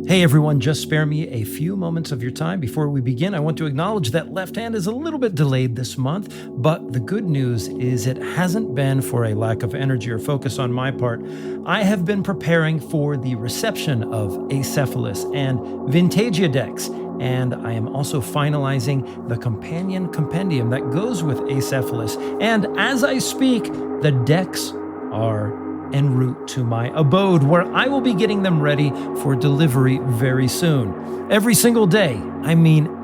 Hey everyone, just spare me a few moments of your time. Before we begin, I want to acknowledge that Left Hand is a little bit delayed this month, but the good news is it hasn't been for a lack of energy or focus on my part. I have been preparing for the reception of Acephalus and Vintagia decks, and I am also finalizing the companion compendium that goes with Acephalus. And as I speak, the decks are en route to my abode, where I will be getting them ready for delivery very soon. Every single day,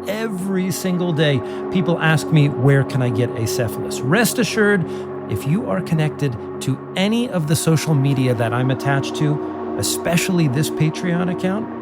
every single day, people ask me, where can I get Acephalus? Rest assured, if you are connected to any of the social media that I'm attached to, especially this Patreon account,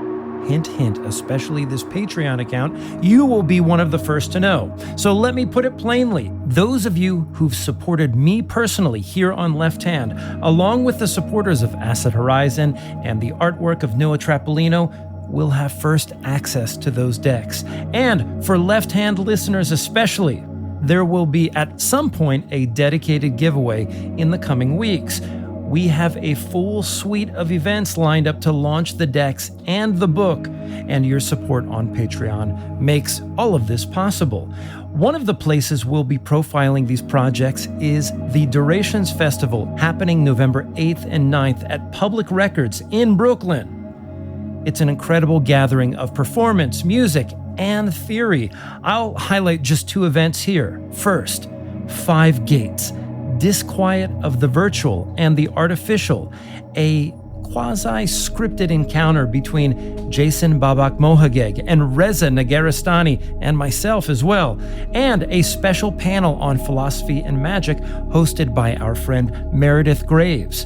hint, hint, especially this Patreon account, you will be one of the first to know. So let me put it plainly. Those of you who've supported me personally here on Left Hand, along with the supporters of Acid Horizon and the artwork of Noah Trapolino, will have first access to those decks. And for Left Hand listeners especially, there will be at some point a dedicated giveaway in the coming weeks. We have a full suite of events lined up to launch the decks and the book, and your support on Patreon makes all of this possible. One of the places we'll be profiling these projects is the Durations Festival, happening November 8th and 9th at Public Records in Brooklyn. It's an incredible gathering of performance, music, and theory. I'll highlight just two events here. First, 5 Gates. Disquiet of the Virtual and the Artificial, a quasi-scripted encounter between Jason Babak Mohageg and Reza Nagaristani and myself as well, and a special panel on philosophy and magic hosted by our friend Meredith Graves.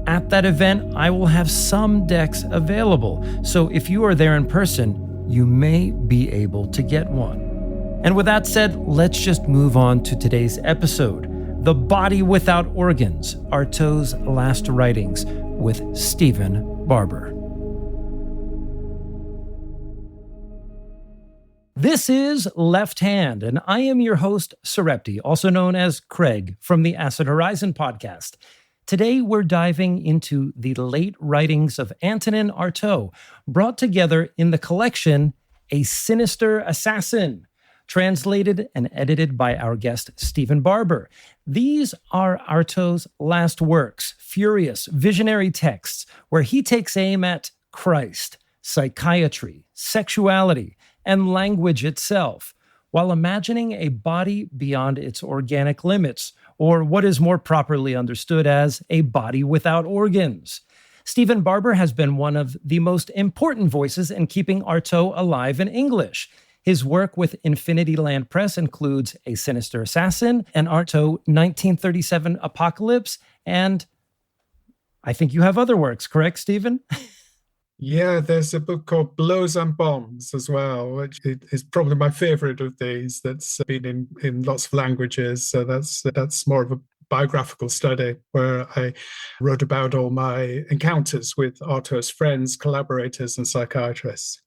At that event, I will have some decks available, so if you are there in person, you may be able to get one. And with that said, let's just move on to today's episode. The Body Without Organs, Artaud's Last Writings, with Stephen Barber. This is Left Hand, and I am your host, Sarepty, also known as Craig, from the Acid Horizon podcast. Today, we're diving into the late writings of Antonin Artaud, brought together in the collection A Sinister Assassin, translated and edited by our guest, Stephen Barber. These are Artaud's last works, furious, visionary texts, where he takes aim at Christ, psychiatry, sexuality, and language itself, while imagining a body beyond its organic limits, or what is more properly understood as a body without organs. Stephen Barber has been one of the most important voices in keeping Artaud alive in English. His work with Infinity Land Press includes A Sinister Assassin, and Artaud 1937 Apocalypse, and I think you have other works, correct, Stephen? Yeah, there's a book called Blows and Bombs as well, which is probably my favorite of these. That's been in lots of languages, so that's more of a biographical study where I wrote about all my encounters with Artaud's friends, collaborators, and psychiatrists.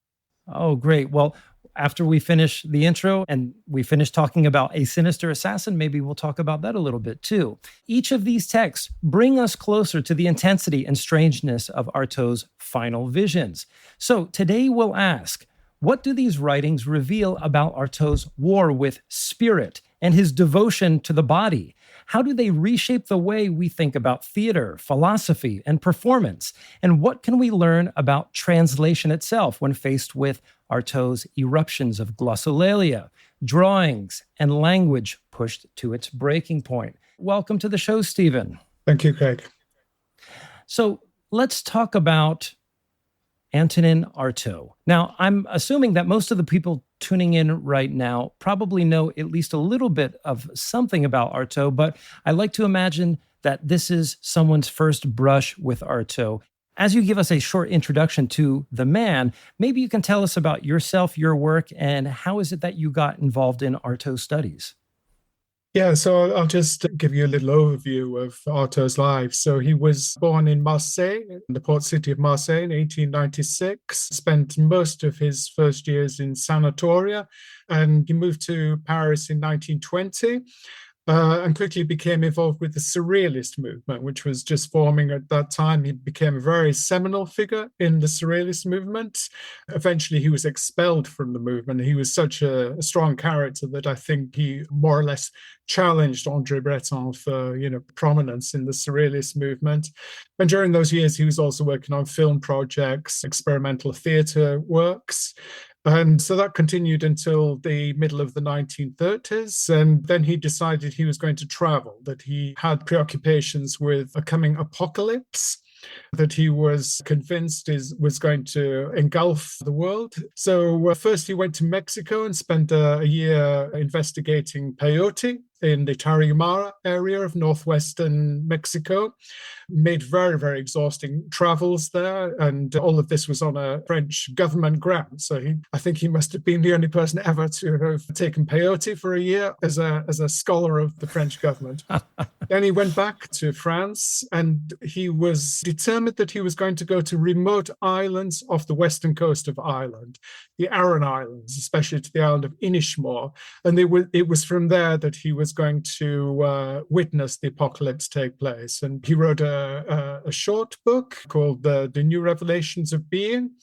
Oh, great. Well, after we finish the intro and we finish talking about A Sinister Assassin, maybe we'll talk about that a little bit too. Each of these texts bring us closer to the intensity and strangeness of Artaud's final visions. So today we'll ask, what do these writings reveal about Artaud's war with spirit and his devotion to the body? How do they reshape the way we think about theater, philosophy, and performance? And what can we learn about translation itself when faced with Artaud's eruptions of glossolalia, drawings, and language pushed to its breaking point? Welcome to the show, Stephen. Thank you, Craig. So let's talk about Antonin Artaud. Now, I'm assuming that most of the people tuning in right now probably know at least a little bit of something about Artaud, but I like to imagine that this is someone's first brush with Artaud. As you give us a short introduction to the man, maybe you can tell us about yourself, your work, and how is it that you got involved in Artaud studies? Yeah, so I'll just give you a little overview of Artaud's life. So he was born in Marseille, in the port city of Marseille in 1896, spent most of his first years in sanatoria, and he moved to Paris in 1920. and quickly became involved with the Surrealist movement, which was just forming at that time. He became a very seminal figure in the Surrealist movement. Eventually, he was expelled from the movement. He was such a strong character that I think he more or less challenged André Breton for, prominence in the Surrealist movement. And during those years, he was also working on film projects, experimental theatre works. And so that continued until the middle of the 1930s. And then he decided he was going to travel, that he had preoccupations with a coming apocalypse that he was convinced was going to engulf the world. So first he went to Mexico and spent a year investigating peyote in the Tarahumara area of northwestern Mexico. Made very, very exhausting travels there. And all of this was on a French government grant. So I think he must have been the only person ever to have taken peyote for a year as a scholar of the French government. Then he went back to France, and he was determined that he was going to go to remote islands off the western coast of Ireland, the Aran Islands, especially to the island of Inishmore. And it was from there that he was going to witness the apocalypse take place. And he wrote a short book called The New Revelations of Being,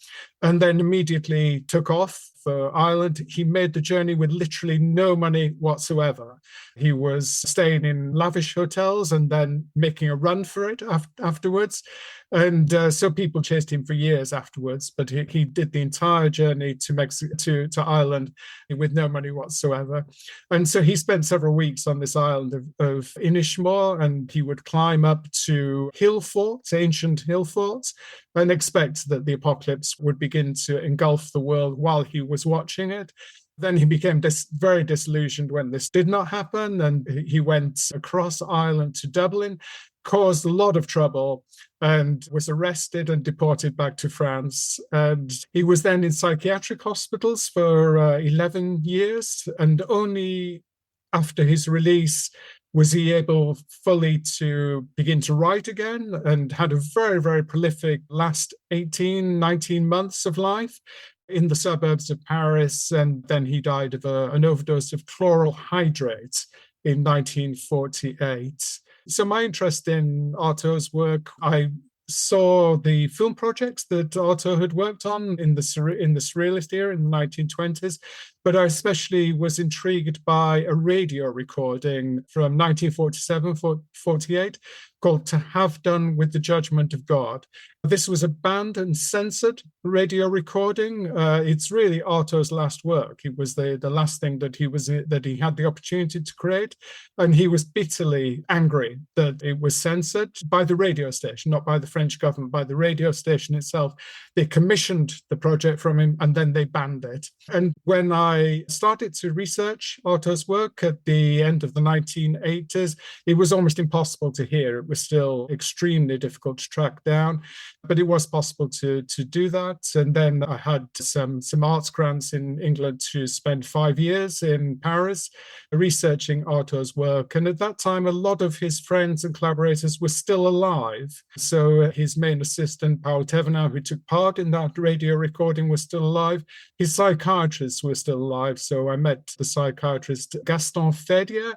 and then immediately took off for Ireland. He made the journey with literally no money whatsoever. He was staying in lavish hotels and then making a run for it afterwards. And so people chased him for years afterwards, but he did the entire journey to Mexico, to Ireland with no money whatsoever. And so he spent several weeks on this island of Inishmore, and he would climb up to hill forts, ancient hill forts, and expect that the apocalypse would begin to engulf the world while he was watching it. Then he became very disillusioned when this did not happen, and he went across Ireland to Dublin, caused a lot of trouble, and was arrested and deported back to France. And he was then in psychiatric hospitals for 11 years, and only after his release was he able fully to begin to write again, and had a very, very prolific last 19 months of life in the suburbs of Paris. And then he died of an overdose of chloral hydrate in 1948. So my interest in Artaud's work, I saw the film projects that Artaud had worked on in the Surrealist era in the 1920s, but I especially was intrigued by a radio recording from 1947-48 called To Have Done with the Judgment of God. This was a banned and censored radio recording. It's really Artaud's last work. It was the last thing that he had the opportunity to create, and he was bitterly angry that it was censored by the radio station, not by the French government, by the radio station itself. They commissioned the project from him, and then they banned it. And when I started to research Artaud's work at the end of the 1980s, it was almost impossible to hear. It was still extremely difficult to track down, but it was possible to do that. And then I had some arts grants in England to spend 5 years in Paris researching Artaud's work. And at that time, a lot of his friends and collaborators were still alive. So his main assistant, Paul Thévenin, who took part in that radio recording, was still alive. His psychiatrists were still alive. So I met the psychiatrist Gaston Fedia,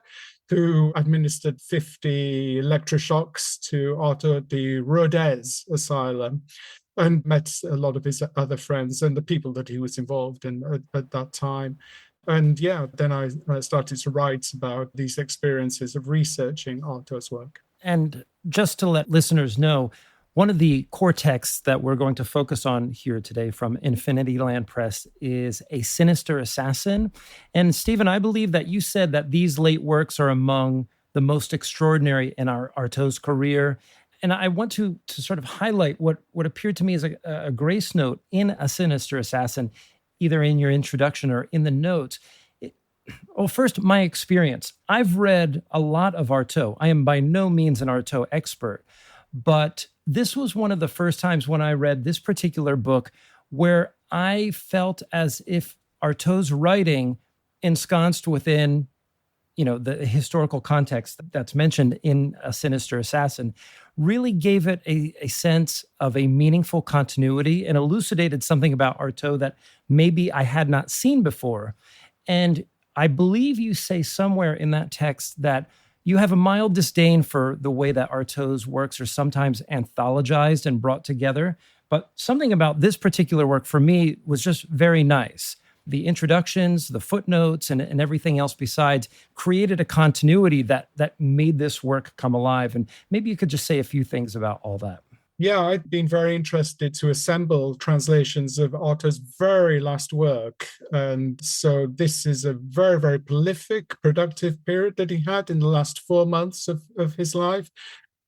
who administered 50 electroshocks to Artaud at the Rodez asylum, and met a lot of his other friends and the people that he was involved in at that time. And then I started to write about these experiences of researching Artaud's work. And just to let listeners know, one of the core texts that we're going to focus on here today from Infinity Land Press is A Sinister Assassin. And Stephen, I believe that you said that these late works are among the most extraordinary in Artaud's career. And I want to sort of highlight what appeared to me as a grace note in A Sinister Assassin, either in your introduction or in the notes. Well, first, my experience. I've read a lot of Artaud. I am by no means an Artaud expert, but this was one of the first times when I read this particular book where I felt as if Artaud's writing, ensconced within, the historical context that's mentioned in A Sinister Assassin, really gave it a sense of a meaningful continuity and elucidated something about Artaud that maybe I had not seen before. And I believe you say somewhere in that text that you have a mild disdain for the way that Artaud's works are sometimes anthologized and brought together. But something about this particular work for me was just very nice. The introductions, the footnotes, and everything else besides created a continuity that made this work come alive. And maybe you could just say a few things about all that. Yeah, I've been very interested to assemble translations of Artaud's very last work. And so this is a very, very prolific, productive period that he had in the last 4 months of his life.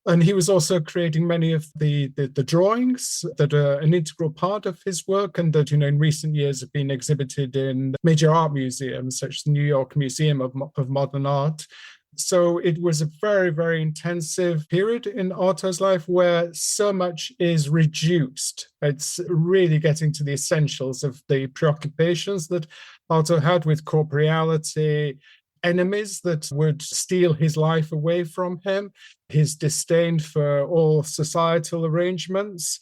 And he was also creating many of the drawings that are an integral part of his work and that, in recent years have been exhibited in major art museums, such as the New York Museum of Modern Art. So it was a very, very intensive period in Artaud's life where so much is reduced. It's really getting to the essentials of the preoccupations that Artaud had with corporeality, enemies that would steal his life away from him, his disdain for all societal arrangements,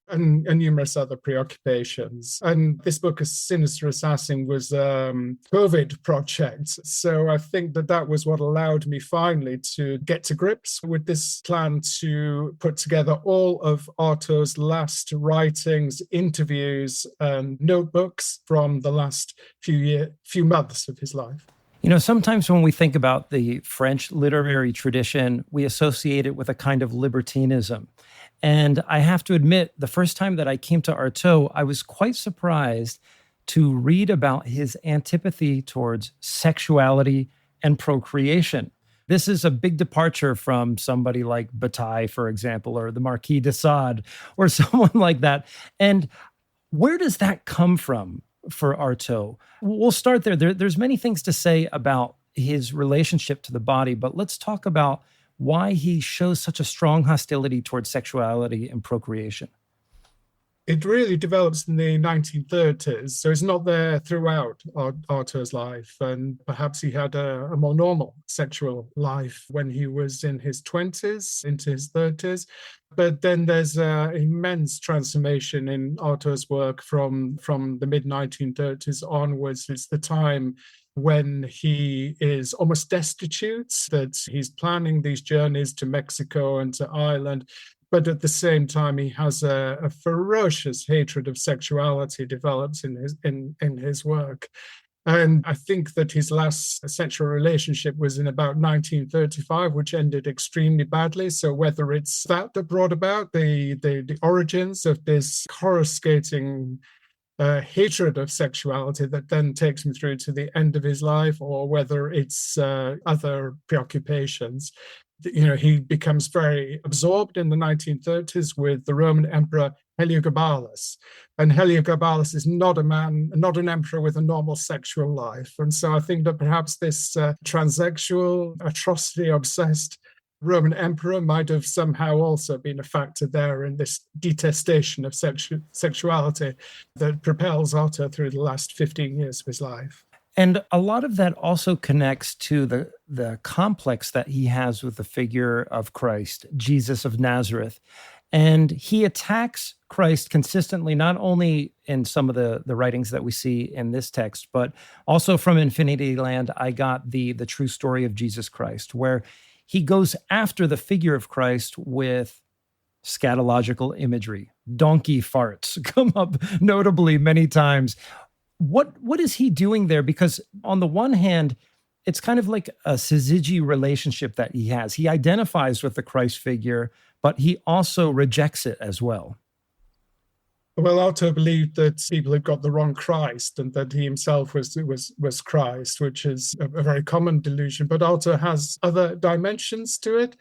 and numerous other preoccupations. And this book, A Sinister Assassin, was a COVID project. So I think that was what allowed me finally to get to grips with this plan to put together all of Artaud's last writings, interviews, and notebooks from the last few months of his life. Sometimes when we think about the French literary tradition, we associate it with a kind of libertinism. And I have to admit, the first time that I came to Artaud, I was quite surprised to read about his antipathy towards sexuality and procreation. This is a big departure from somebody like Bataille, for example, or the Marquis de Sade, or someone like that. And where does that come from for Artaud? We'll start there. There's many things to say about his relationship to the body, but let's talk about why he shows such a strong hostility towards sexuality and procreation. It really develops in the 1930s, so it's not there throughout Artaud's life. And perhaps he had a more normal sexual life when he was in his 20s, into his 30s. But then there's an immense transformation in Artaud's work from the mid-1930s onwards. It's the time when he is almost destitute, that he's planning these journeys to Mexico and to Ireland. But at the same time, he has a ferocious hatred of sexuality develops in his work. And I think that his last sexual relationship was in about 1935, which ended extremely badly. So whether it's that brought about the origins of this coruscating hatred of sexuality that then takes him through to the end of his life, or whether it's other preoccupations. He becomes very absorbed in the 1930s with the Roman Emperor Heliogabalus. And Heliogabalus is not an emperor with a normal sexual life. And so I think that perhaps this transsexual, atrocity-obsessed Roman emperor might have somehow also been a factor there in this detestation of sexuality that propels Artaud through the last 15 years of his life. And a lot of that also connects to the complex that he has with the figure of Christ, Jesus of Nazareth. And he attacks Christ consistently, not only in some of the writings that we see in this text, but also from Infinity Land, I got the true story of Jesus Christ, where he goes after the figure of Christ with scatological imagery. Donkey farts come up notably many times. What is he doing there? Because on the one hand, it's kind of like a syzygy relationship that he has. He identifies with the Christ figure, but he also rejects it as well. Well, Artaud believed that people had got the wrong Christ and that he himself was Christ, which is a very common delusion. But Artaud has other dimensions to it.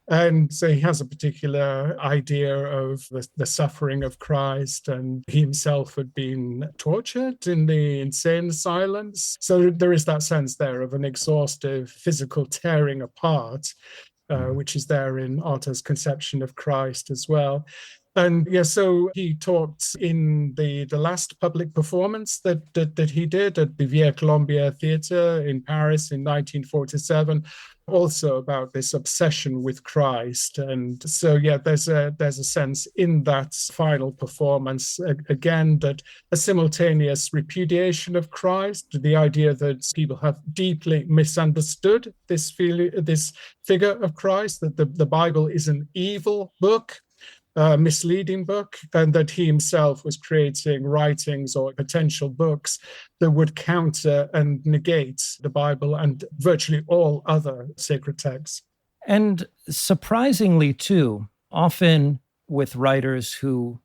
And so he has a particular idea of the suffering of Christ, and he himself had been tortured in the insane asylums. So there is that sense there of an exhaustive physical tearing apart, which is there in Artaud's conception of Christ as well. And yeah, so he talked in the last public performance that he did at the Vie Colombier Theatre in Paris in 1947, also about this obsession with Christ. And so yeah, there's a sense in that final performance again that a simultaneous repudiation of Christ, the idea that people have deeply misunderstood this figure of Christ, that the Bible is an evil book, misleading book, and that he himself was creating writings or potential books that would counter and negate the Bible and virtually all other sacred texts. And surprisingly, too, often with writers who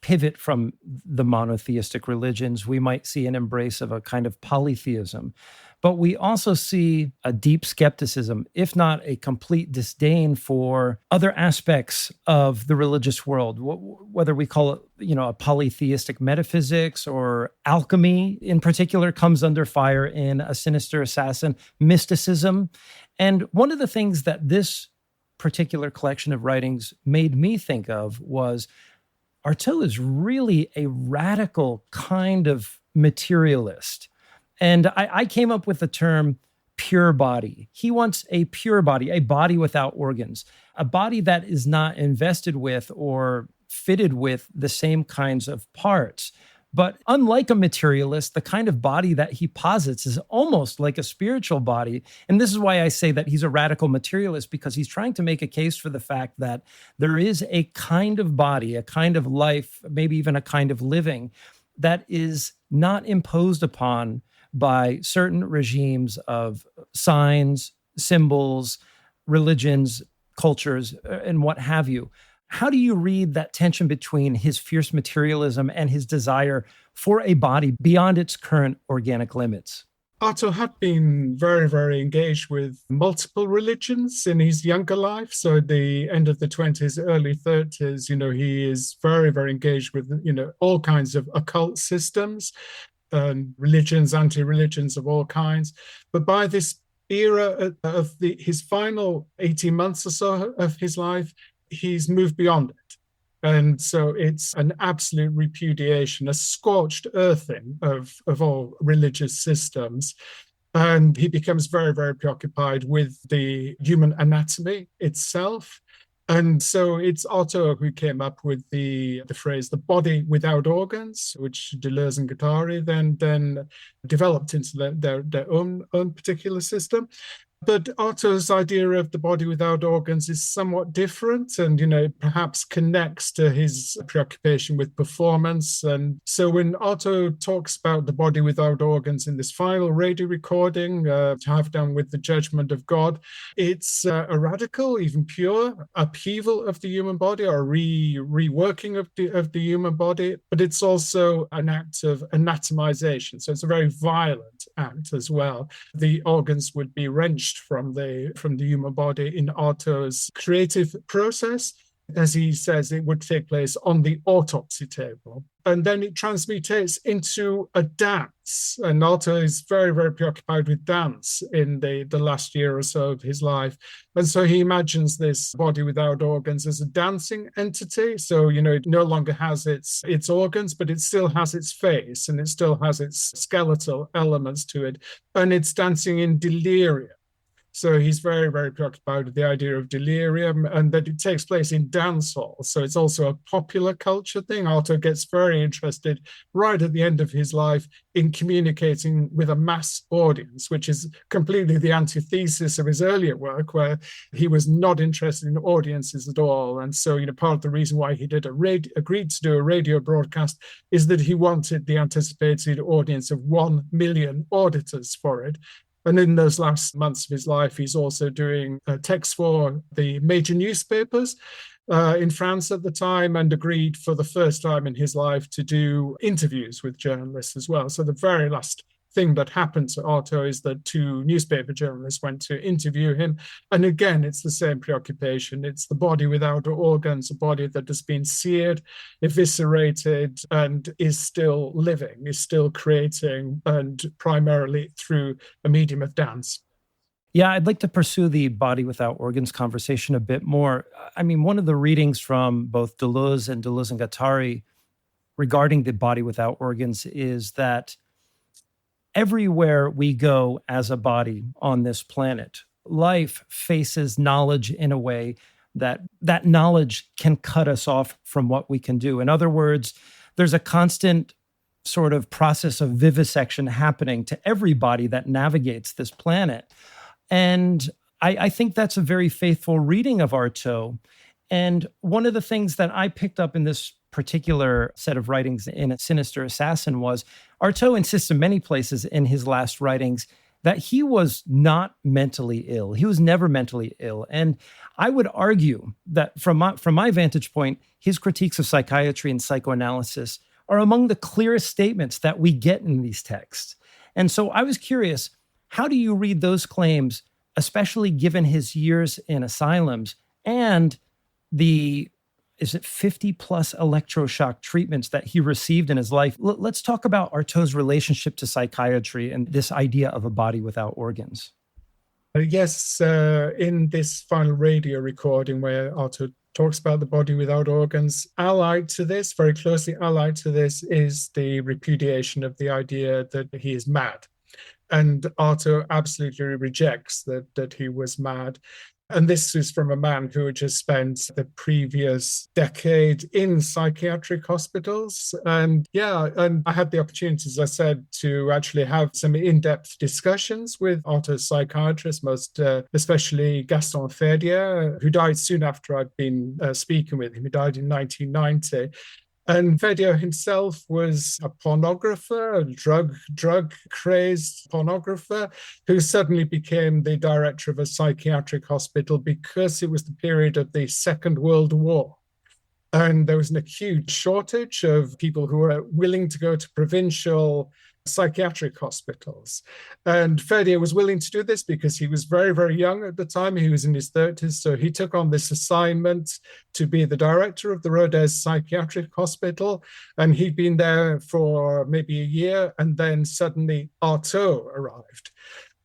pivot from the monotheistic religions, we might see an embrace of a kind of polytheism. But we also see a deep skepticism, if not a complete disdain for other aspects of the religious world, whether we call it, a polytheistic metaphysics or alchemy in particular comes under fire in A Sinister Assassin, mysticism. And one of the things that this particular collection of writings made me think of was Artaud is really a radical kind of materialist. And I came up with the term pure body. He wants a pure body, a body without organs, a body that is not invested with or fitted with the same kinds of parts. But unlike a materialist, the kind of body that he posits is almost like a spiritual body. And this is why I say that he's a radical materialist, because he's trying to make a case for the fact that there is a kind of body, a kind of life, maybe even a kind of living that is not imposed upon by certain regimes of signs, symbols, religions, cultures, and what have you. How do you read that tension between his fierce materialism and his desire for a body beyond its current organic limits? Artaud had been very, very engaged with multiple religions in his younger life. So at the end of the 20s, early 30s, he is very, very engaged with, all kinds of occult systems, religions, anti-religions of all kinds. But by this era of his final 18 months or so of his life, he's moved beyond it. And so it's an absolute repudiation, a scorched earthing of all religious systems. And he becomes very, very preoccupied with the human anatomy itself. And so it's Artaud who came up with the phrase, the body without organs, which Deleuze and Guattari then developed into their own particular system. But Artaud's idea of the body without organs is somewhat different and, perhaps connects to his preoccupation with performance. And so when Artaud talks about the body without organs in this final radio recording, to have done with the judgment of God, it's a radical, even pure upheaval of the human body or reworking of the human body, but it's also an act of anatomization. So it's a very violent act as well. The organs would be wrenched from the human body in Artaud's creative process. As he says, it would take place on the autopsy table. And then it transmutates into a dance. And Artaud is very, very preoccupied with dance in the last year or so of his life. And so he imagines this body without organs as a dancing entity. So, it no longer has its organs, but it still has its face and it still has its skeletal elements to it. And it's dancing in delirium. So he's very, very preoccupied with the idea of delirium and that it takes place in dance halls. So it's also a popular culture thing. Artaud gets very interested right at the end of his life in communicating with a mass audience, which is completely the antithesis of his earlier work, where he was not interested in audiences at all. And so, part of the reason why he agreed to do a radio broadcast is that he wanted the anticipated audience of 1 million auditors for it. And in those last months of his life, he's also doing text for the major newspapers in France at the time, and agreed for the first time in his life to do interviews with journalists as well. So the very last thing that happened to Artaud is that 2 newspaper journalists went to interview him. And again, it's the same preoccupation. It's the body without organs, a body that has been seared, eviscerated, and is still living, is still creating, and primarily through a medium of dance. Yeah, I'd like to pursue the body without organs conversation a bit more. I mean, one of the readings from both Deleuze and Guattari regarding the body without organs is that everywhere we go as a body on this planet, life faces knowledge in a way that knowledge can cut us off from what we can do. In other words, there's a constant sort of process of vivisection happening to everybody that navigates this planet. And I think that's a very faithful reading of Artaud. And one of the things that I picked up in this particular set of writings in A Sinister Assassin was Artaud insists in many places in his last writings that he was not mentally ill. He was never mentally ill. And I would argue that from my vantage point, his critiques of psychiatry and psychoanalysis are among the clearest statements that we get in these texts. And so I was curious, how do you read those claims, especially given his years in asylums and the, is it 50 plus electroshock treatments that he received in his life? Let's talk about Artaud's relationship to psychiatry and this idea of a body without organs. Yes, in this final radio recording where Artaud talks about the body without organs, allied to this, very closely allied to this, is the repudiation of the idea that he is mad. And Artaud absolutely rejects that he was mad. And this is from a man who had just spent the previous decade in psychiatric hospitals. And and I had the opportunity, as I said, to actually have some in-depth discussions with Artaud's psychiatrists, most especially Gaston Fedia, who died soon after I'd been speaking with him. He died in 1990. And Fedia himself was a pornographer, a drug-crazed pornographer, who suddenly became the director of a psychiatric hospital because it was the period of the Second World War. And there was an acute shortage of people who were willing to go to provincial psychiatric hospitals. And Fedia was willing to do this because he was very, very young at the time. He was in his 30s. So he took on this assignment to be the director of the Rodez Psychiatric Hospital. And he'd been there for maybe a year. And then suddenly Artaud arrived.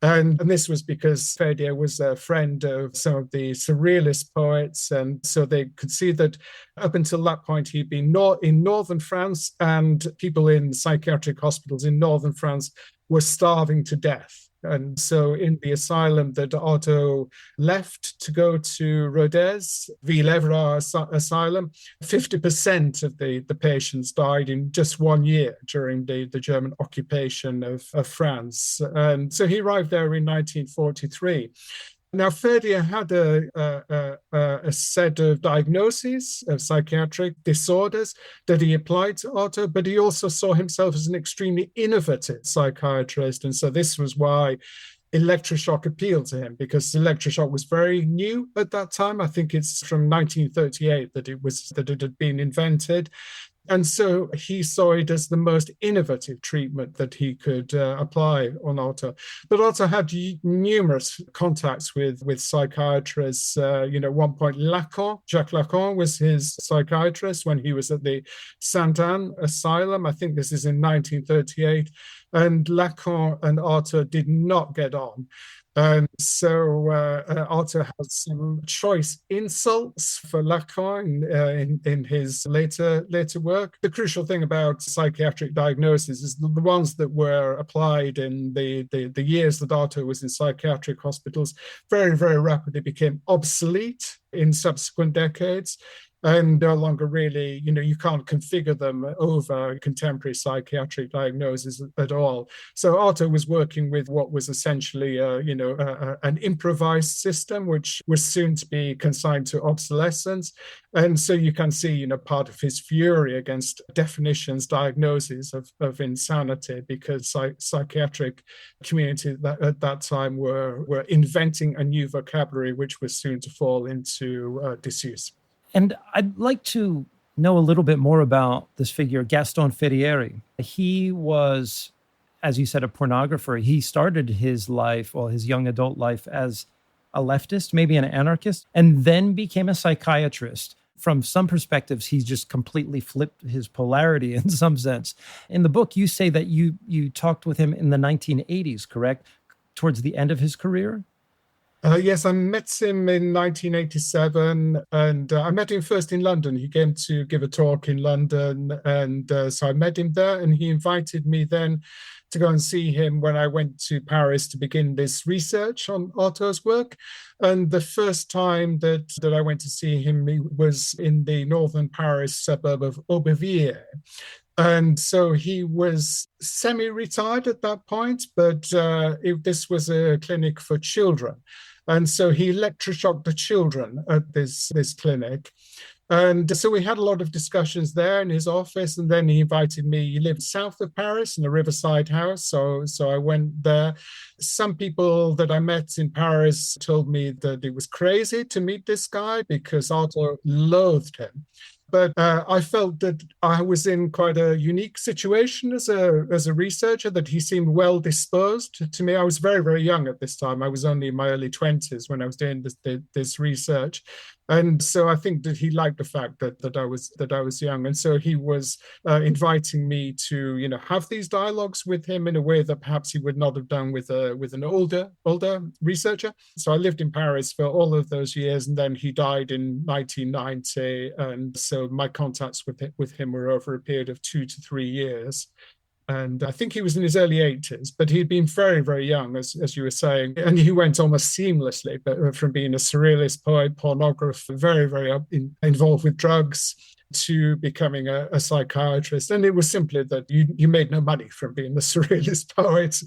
And this was because Fedia was a friend of some of the surrealist poets. And so they could see that up until that point, he'd been in northern France, and people in psychiatric hospitals in northern France were starving to death. And so in the asylum that Artaud left to go to Rodez, Vie asylum, 50% of the patients died in just 1 year during the German occupation of France. And so he arrived there in 1943. Now, Fedia had a set of diagnoses of psychiatric disorders that he applied to Artaud, but he also saw himself as an extremely innovative psychiatrist. And so this was why electroshock appealed to him, because electroshock was very new at that time. I think it's from 1938 that it had been invented. And so he saw it as the most innovative treatment that he could apply on Artaud. But Artaud had numerous contacts with psychiatrists. At one point, Jacques Lacan was his psychiatrist when he was at the Sainte-Anne Asylum. I think this is in 1938. And Lacan and Artaud did not get on. And so Artaud has some choice insults for Lacan in his later work. The crucial thing about psychiatric diagnoses is the ones that were applied in the years that Artaud was in psychiatric hospitals very, very rapidly became obsolete in subsequent decades. And no longer really, you can't configure them over contemporary psychiatric diagnosis at all. So Artaud was working with what was essentially, an improvised system, which was soon to be consigned to obsolescence. And so you can see, part of his fury against definitions, diagnoses of insanity, because psychiatric community at that time were inventing a new vocabulary, which was soon to fall into disuse. And I'd like to know a little bit more about this figure, Gaston Fedia. He was, as you said, a pornographer. He started his young adult life as a leftist, maybe an anarchist, and then became a psychiatrist. From some perspectives, he's just completely flipped his polarity in some sense. In the book, you say that you talked with him in the 1980s, correct? Towards the end of his career? Yes, I met him in 1987, and I met him first in London. He came to give a talk in London, and so I met him there, and he invited me then to go and see him when I went to Paris to begin this research on Artaud's work. And the first time that I went to see him was in the northern Paris suburb of Aubervilliers. And so he was semi-retired at that point, but this was a clinic for children. And so he electroshocked the children at this clinic. And so we had a lot of discussions there in his office. And then he invited me. He lived south of Paris in a riverside house. So I went there. Some people that I met in Paris told me that it was crazy to meet this guy because Artaud loathed him. But I felt that I was in quite a unique situation as a researcher, that he seemed well disposed to me. I was very, very young at this time. I was only in my early 20s when I was doing this research. And so I think that he liked the fact that I was young. And so he was inviting me to, have these dialogues with him in a way that perhaps he would not have done with an older researcher. So I lived in Paris for all of those years, and then he died in 1990. And so my contacts with him were over a period of 2 to 3 years. And I think he was in his early 80s, but he'd been very, very young, as you were saying. And he went almost seamlessly from being a surrealist poet, pornographer, very, very involved with drugs, to becoming a psychiatrist. And it was simply that you made no money from being a surrealist poet.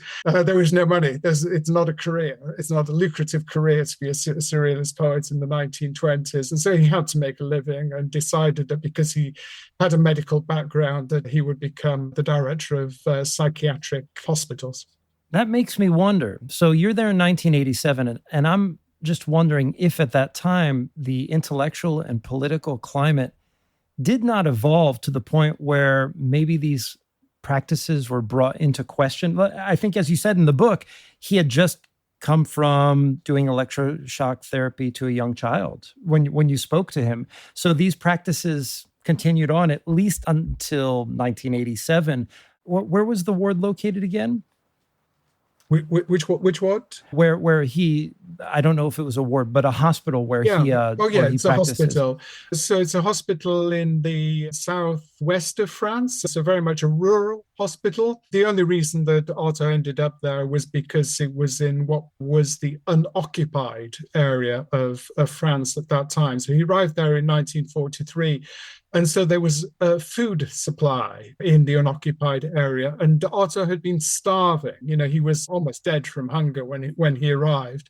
There was no money. It's not a career. It's not a lucrative career to be a surrealist poet in the 1920s. And so he had to make a living, and decided that because he had a medical background, that he would become the director of psychiatric hospitals. That makes me wonder. So you're there in 1987, and I'm just wondering if at that time the intellectual and political climate did not evolve to the point where maybe these practices were brought into question. I think, as you said in the book, he had just come from doing electroshock therapy to a young child when you spoke to him. So these practices continued on at least until 1987. Where was the ward located again? Which what? Where he, I don't know if it was a ward, but a hospital where he it's a hospital. So it's a hospital in the southwest of France. So very much a rural hospital. The only reason that Artaud ended up there was because it was in what was the unoccupied area of France at that time. So he arrived there in 1943. And so there was a food supply in the unoccupied area, and Artaud had been starving. He was almost dead from hunger when he arrived.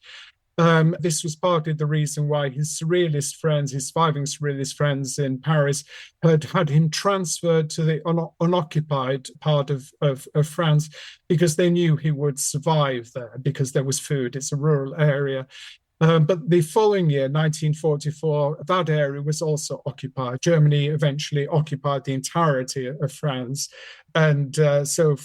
This was partly the reason why his surviving surrealist friends in Paris, had him transferred to the unoccupied part of France, because they knew he would survive there because there was food. It's a rural area. But the following year, 1944, that area was also occupied. Germany eventually occupied the entirety of France. And so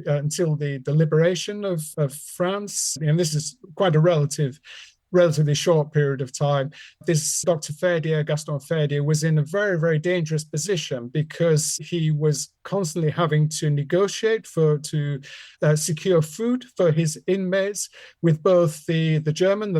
until the liberation of France, and this is quite a relatively short period of time, this Dr. Fedia, Gaston Fedia, was in a very, very dangerous position, because he was constantly having to negotiate to secure food for his inmates with both the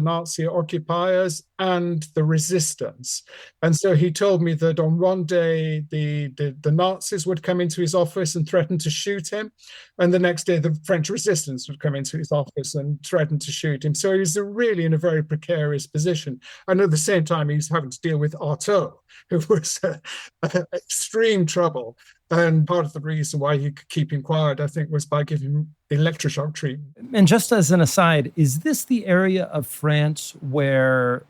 Nazi occupiers and the resistance. And so he told me that on one day the Nazis would come into his office and threaten to shoot him, and the next day the French resistance would come into his office and threaten to shoot him. So he was really in a very precarious position. And at the same time, he was having to deal with Artaud, who was extreme trouble. And part of the reason why he could keep him quiet, I think, was by giving him electroshock treatment. And just as an aside, is this the area of France where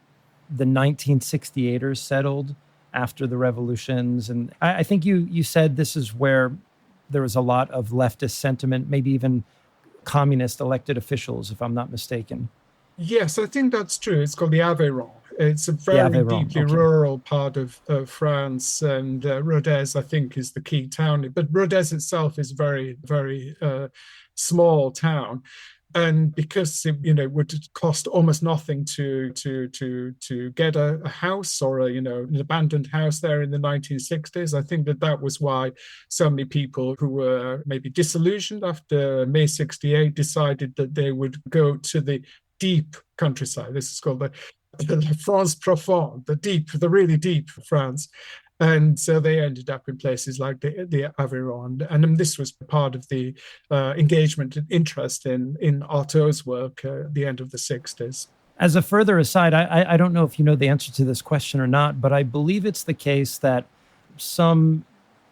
the 1968ers settled after the revolutions? And I think you said this is where there was a lot of leftist sentiment, maybe even communist elected officials, if I'm not mistaken. Yes, I think that's true. It's called the Aveyron. It's a very deeply rural part of France, and Rodez, I think, is the key town. But Rodez itself is very, very small town. And because it would cost almost nothing to get a house or an abandoned house there in the 1960s, I think that was why so many people who were maybe disillusioned after May 68 decided that they would go to the deep countryside. This is called the France profonde, the really deep France. And so they ended up in places like the Aveyron. And this was part of the engagement and interest in Artaud's work at the end of the 60s. As a further aside, I don't know if you know the answer to this question or not, but I believe it's the case that some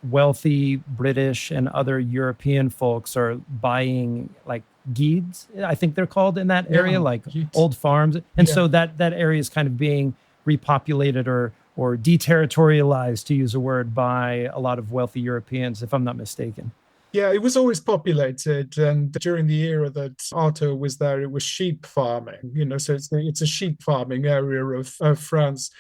wealthy British and other European folks are buying like guides, I think they're called in that area, like old farms. And so that area is kind of being repopulated or deterritorialized, to use a word, by a lot of wealthy Europeans, if I'm not mistaken. Yeah, it was always populated, and during the era that Artaud was there, it was sheep farming. So it's a sheep farming area of France.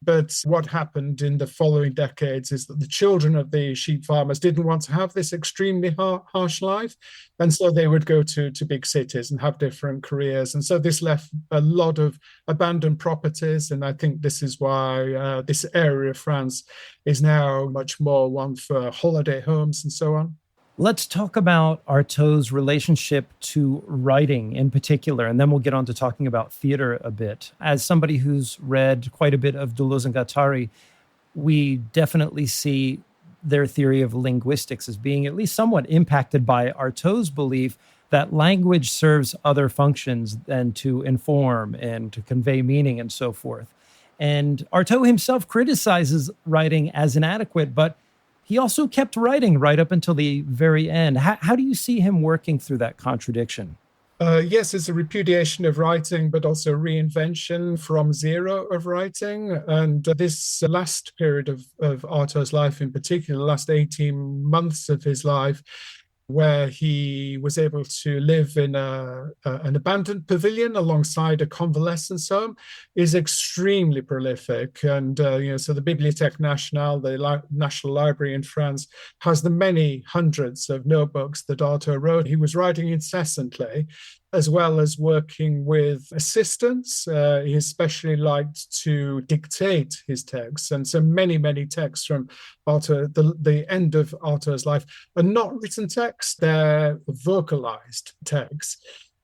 But what happened in the following decades is that the children of the sheep farmers didn't want to have this extremely harsh life. And so they would go to big cities and have different careers. And so this left a lot of abandoned properties. And I think this is why this area of France is now much more one for holiday homes and so on. Let's talk about Artaud's relationship to writing in particular, and then we'll get on to talking about theater a bit. As somebody who's read quite a bit of Deleuze and Guattari, we definitely see their theory of linguistics as being at least somewhat impacted by Artaud's belief that language serves other functions than to inform and to convey meaning and so forth. And Artaud himself criticizes writing as inadequate, but he also kept writing right up until the very end. How do you see him working through that contradiction? Yes, it's a repudiation of writing, but also reinvention from zero of writing. And this last period of Artaud's life in particular, the last 18 months of his life, where he was able to live in an abandoned pavilion alongside a convalescence home, is extremely prolific. And so the Bibliothèque Nationale, the National Library in France, has the many hundreds of notebooks that Artaud wrote. He was writing incessantly, as well as working with assistants. He especially liked to dictate his texts. And so many, many texts from Artaud, the end of Artaud's life, are not written texts, they're vocalized texts.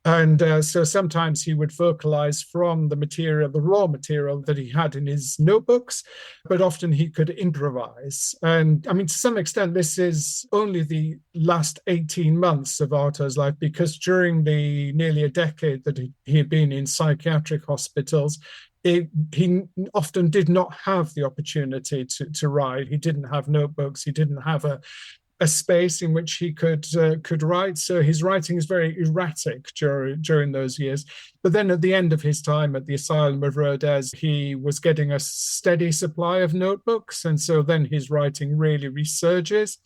And so sometimes he would vocalize from the material, the raw material that he had in his notebooks, but often he could improvise. And I mean, to some extent, this is only the last 18 months of Artaud's life, because during the nearly a decade that he had been in psychiatric hospitals, he often did not have the opportunity to write. He didn't have notebooks. He didn't have a space in which he could write. So his writing is very erratic during those years. But then at the end of his time at the asylum of Rodez, he was getting a steady supply of notebooks. And so then his writing really resurges.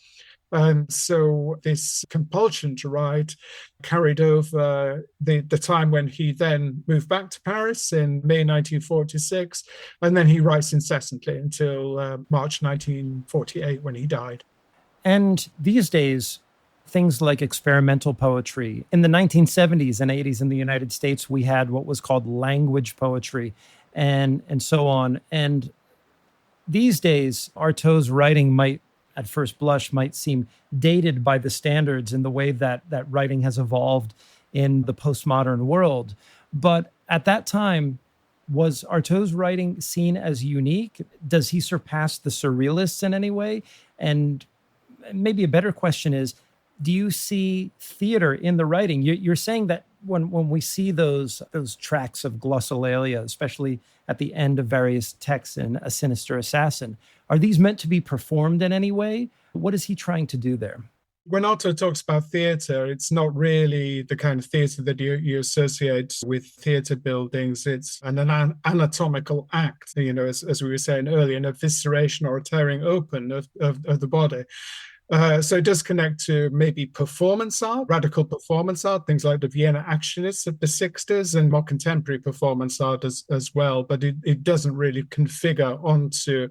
And so this compulsion to write carried over the time when he then moved back to Paris in May 1946. And then he writes incessantly until March 1948 when he died. And these days, things like experimental poetry. In the 1970s and 80s in the United States, we had what was called language poetry and so on. And these days, Artaud's writing might, at first blush, might seem dated by the standards in the way that writing has evolved in the postmodern world. But at that time, was Artaud's writing seen as unique? Does he surpass the surrealists in any way? And maybe a better question is, do you see theater in the writing? You're saying that when we see those tracks of glossolalia, especially at the end of various texts in A Sinister Assassin, are these meant to be performed in any way? What is he trying to do there? When Artaud talks about theatre, it's not really the kind of theatre that you associate with theatre buildings. It's an anatomical act, as we were saying earlier, an evisceration or a tearing open of the body. So it does connect to maybe performance art, radical performance art, things like the Vienna Actionists of the 60s and more contemporary performance art as well. But it doesn't really configure onto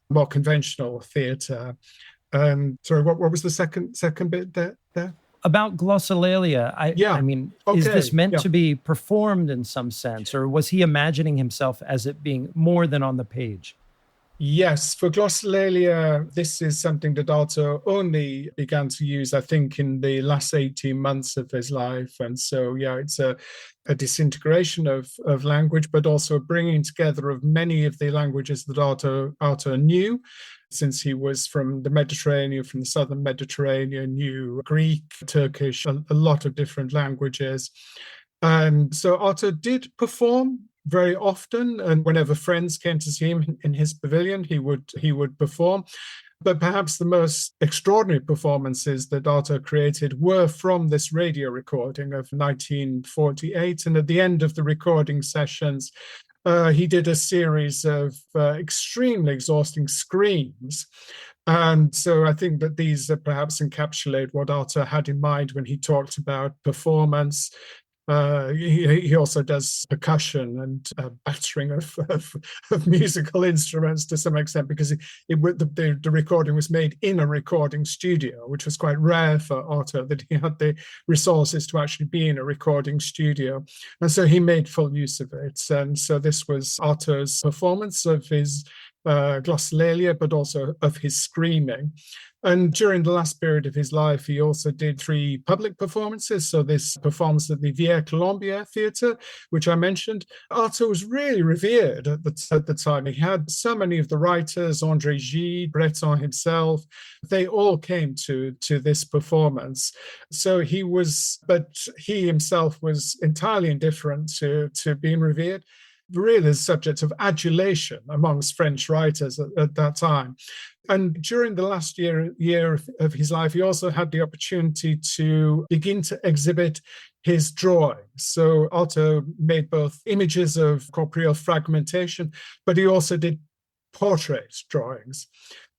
more conventional theatre. Sorry, what was the second bit there? About glossolalia, I mean, okay. Is this meant to be performed in some sense, or was he imagining himself as it being more than on the page? Yes, for glossolalia, this is something that Artaud only began to use, I think, in the last 18 months of his life. And so, yeah, it's a disintegration of language, but also a bringing together of many of the languages that Artaud knew, since he was from the Mediterranean, from the southern Mediterranean, knew Greek, Turkish, a lot of different languages. And so Artaud did perform very often, and whenever friends came to see him in his pavilion, he would perform. But perhaps the most extraordinary performances that Artaud created were from this radio recording of 1948. And at the end of the recording sessions, he did a series of extremely exhausting screams. And so I think that these perhaps encapsulate what Artaud had in mind when he talked about performance. He also does percussion and battering of musical instruments to some extent, because the recording was made in a recording studio, which was quite rare for Artaud, that he had the resources to actually be in a recording studio. And so he made full use of it. And so this was Artaud's performance of his glossolalia, but also of his screaming. And during the last period of his life, he also did 3 public performances. So this performance at the Vie Colombier Theatre, which I mentioned, Artaud was really revered at the time. He had so many of the writers, André Gide, Breton himself, they all came to this performance. So he himself was entirely indifferent to being revered, really the subject of adulation amongst French writers at that time. And during the last year of his life, he also had the opportunity to begin to exhibit his drawings. So Artaud made both images of corporeal fragmentation, but he also did portrait drawings.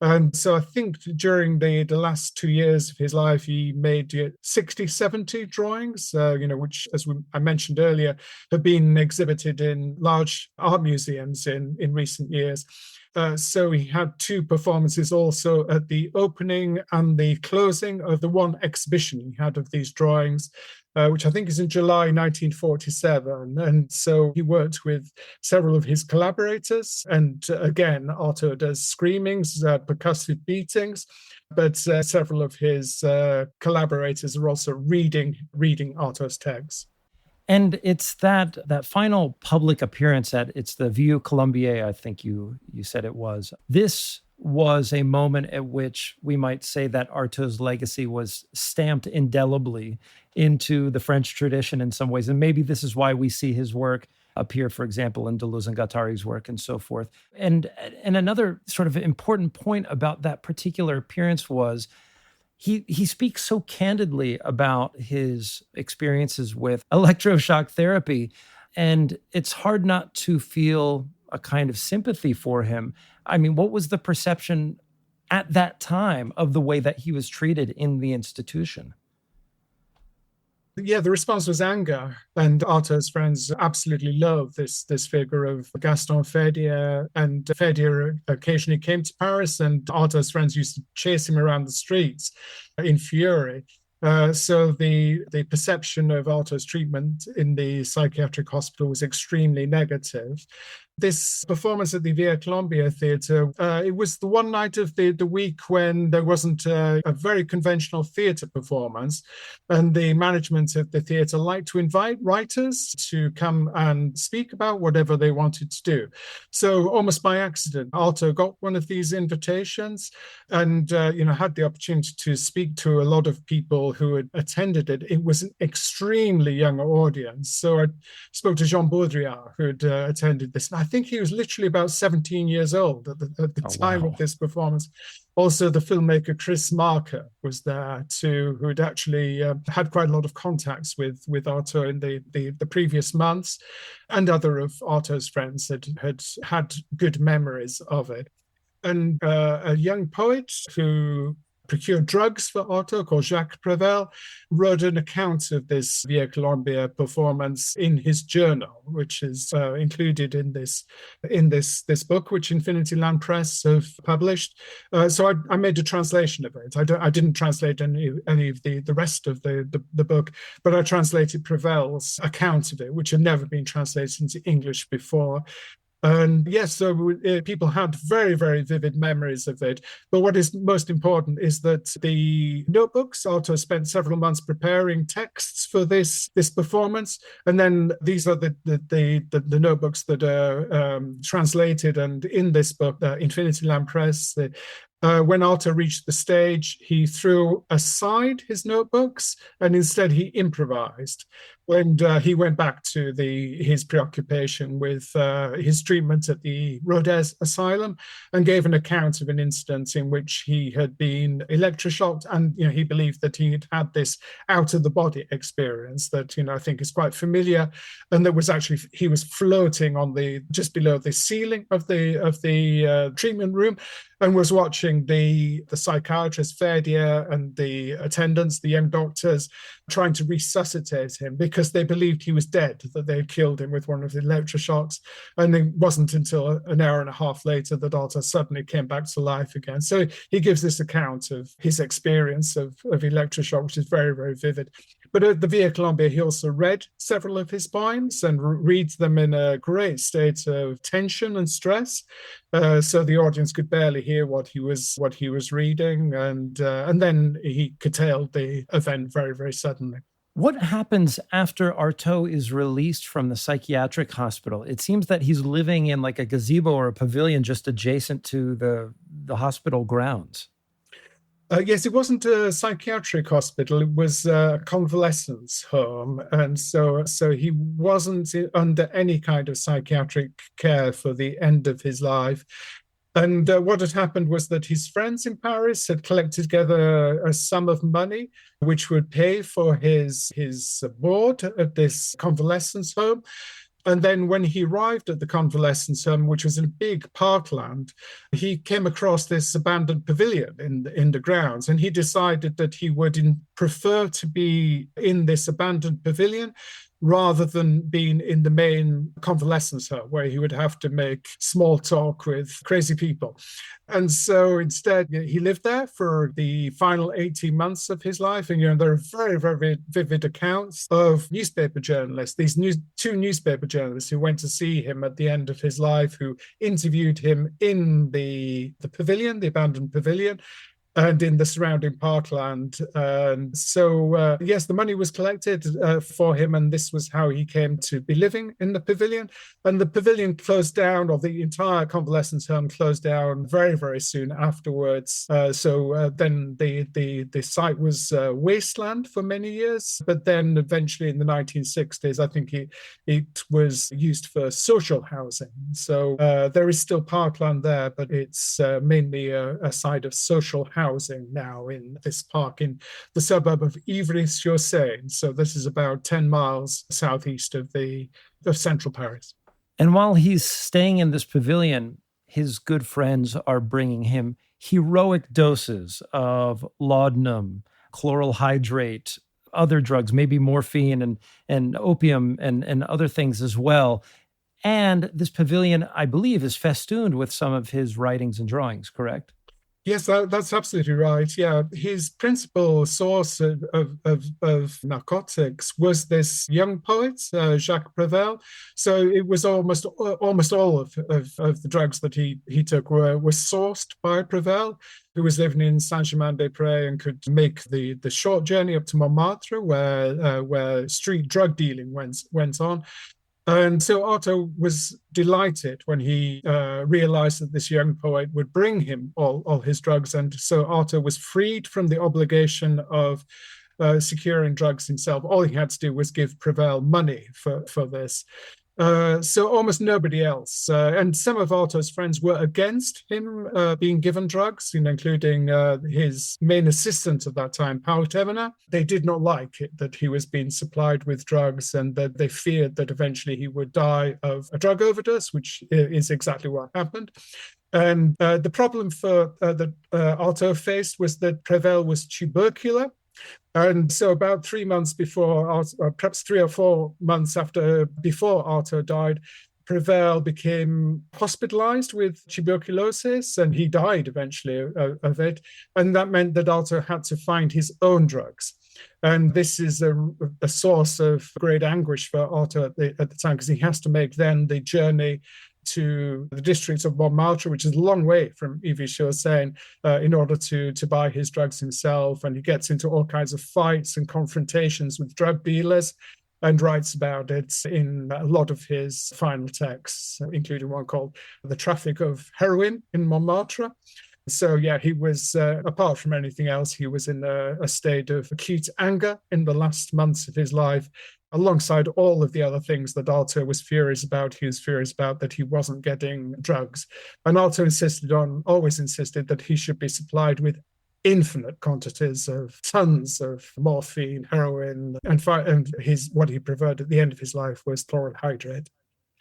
And so I think during the last 2 years of his life, he made 60, 70 drawings, which, as I mentioned earlier, have been exhibited in large art museums in recent years. So he had 2 performances also at the opening and the closing of the one exhibition he had of these drawings, which I think is in July 1947. And so he worked with several of his collaborators. And again, Artaud does screamings, percussive beatings, but several of his collaborators are also reading Artaud's texts. And it's that final public appearance it's the Vie Colombier, I think you said it was. This was a moment at which we might say that Artaud's legacy was stamped indelibly into the French tradition in some ways. And maybe this is why we see his work appear, for example, in Deleuze and Guattari's work and so forth. And another sort of important point about that particular appearance was he speaks so candidly about his experiences with electroshock therapy, and it's hard not to feel a kind of sympathy for him. I mean, what was the perception at that time of the way that he was treated in the institution? Yeah, the response was anger, and Artaud's friends absolutely loved this figure of Gaston Fedia, and Fedia occasionally came to Paris, and Artaud's friends used to chase him around the streets in fury. So the perception of Artaud's treatment in the psychiatric hospital was extremely negative. This performance at the Vie Colombier Theatre, it was the one night of the week when there wasn't a very conventional theatre performance, and the management of the theatre liked to invite writers to come and speak about whatever they wanted to do. So almost by accident, Artaud got one of these invitations and had the opportunity to speak to a lot of people who had attended it. It was an extremely young audience. So I spoke to Jean Baudrillard, who had attended this. And I think he was literally about 17 years old at the time of this performance. Also, the filmmaker Chris Marker was there too, who had actually had quite a lot of contacts with Artaud in the previous months, and other of Artaud's friends had good memories of it. And a young poet who procured drugs for Artaud, called Jacques Prével, wrote an account of this Vie Colombier performance in his journal, which is included in this book, which Infinity Land Press have published. So I made a translation of it. I didn't translate any of the rest of the book, but I translated Prével's account of it, which had never been translated into English before. And yes, so people had very, very vivid memories of it. But what is most important is that the notebooks, Artaud spent several months preparing texts for this performance. And then these are the notebooks that are translated. And in this book, Infinity Lamp Press, when Artaud reached the stage, he threw aside his notebooks and instead he improvised. When he went back to his preoccupation with his treatment at the Rodez asylum and gave an account of an incident in which he had been electroshocked, and he believed that he had this out of the body experience that I think is quite familiar, and that was actually he was floating on just below the ceiling of the treatment room, and was watching the psychiatrist Fedia and the attendants, the young doctors, trying to resuscitate him because they believed he was dead, that they had killed him with one of the electroshocks. And it wasn't until an hour and a half later that Artaud suddenly came back to life again. So he gives this account of his experience of electroshock, which is very, very vivid. But at the Vie Colombier, he also read several of his poems and reads them in a great state of tension and stress. So the audience could barely hear what he was reading, and then he curtailed the event very, very suddenly. What happens after Artaud is released from the psychiatric hospital? It seems that he's living in like a gazebo or a pavilion just adjacent to the hospital grounds. Yes, it wasn't a psychiatric hospital. It was a convalescence home. And so he wasn't under any kind of psychiatric care for the end of his life. And what had happened was that his friends in Paris had collected together a sum of money which would pay for his board at this convalescence home. And then when he arrived at the convalescence home, which was in a big parkland, he came across this abandoned pavilion in the grounds. And he decided that he would prefer to be in this abandoned pavilion rather than being in the main convalescence home where he would have to make small talk with crazy people. And so instead, he lived there for the final 18 months of his life. And there are very, very vivid accounts of newspaper journalists, these two newspaper journalists who went to see him at the end of his life, who interviewed him in the pavilion, the abandoned pavilion, and in the surrounding parkland. So yes, the money was collected for him, and this was how he came to be living in the pavilion. And the pavilion closed down, or the entire convalescence home closed down very, very soon afterwards. So then the site was wasteland for many years, but then eventually in the 1960s, I think it was used for social housing. So there is still parkland there, but it's mainly a site of social housing now in this park in the suburb of Ivry. So this is about 10 miles southeast of central Paris. And while he's staying in this pavilion, his good friends are bringing him heroic doses of laudanum, chloral hydrate, other drugs, maybe morphine and opium and other things as well. And this pavilion, I believe, is festooned with some of his writings and drawings, correct? Yes, that's absolutely right. Yeah, his principal source of narcotics was this young poet, Jacques Prévert. So it was almost all of the drugs that he took were sourced by Prévert, who was living in Saint-Germain-des-Prés and could make the short journey up to Montmartre, where street drug dealing went on. And so Artaud was delighted when he realized that this young poet would bring him all his drugs. And so Artaud was freed from the obligation of securing drugs himself. All he had to do was give Prévert money for this. So almost nobody else. And some of Artaud's friends were against him being given drugs, including his main assistant at that time, Paul Thévenin. They did not like it that he was being supplied with drugs, and that they feared that eventually he would die of a drug overdose, which is exactly what happened. And the problem that Artaud faced was that Prévert was tubercular. And so about 3 months before, or perhaps 3 or 4 months before Artaud died, Prévert became hospitalized with tuberculosis, and he died eventually of it. And that meant that Artaud had to find his own drugs. And this is a source of great anguish for Artaud at the time, because he has to make then the journey to the districts of Montmartre, which is a long way from Ivry-sur-Seine, in order to buy his drugs himself. And he gets into all kinds of fights and confrontations with drug dealers and writes about it in a lot of his final texts, including one called The Traffic of Heroin in Montmartre. So, yeah, he was, apart from anything else, he was in a state of acute anger in the last months of his life, alongside all of the other things that Artaud was furious about. He was furious about that he wasn't getting drugs. And Artaud always insisted that he should be supplied with infinite quantities of tons of morphine, heroin, and what he preferred at the end of his life was chloral hydrate.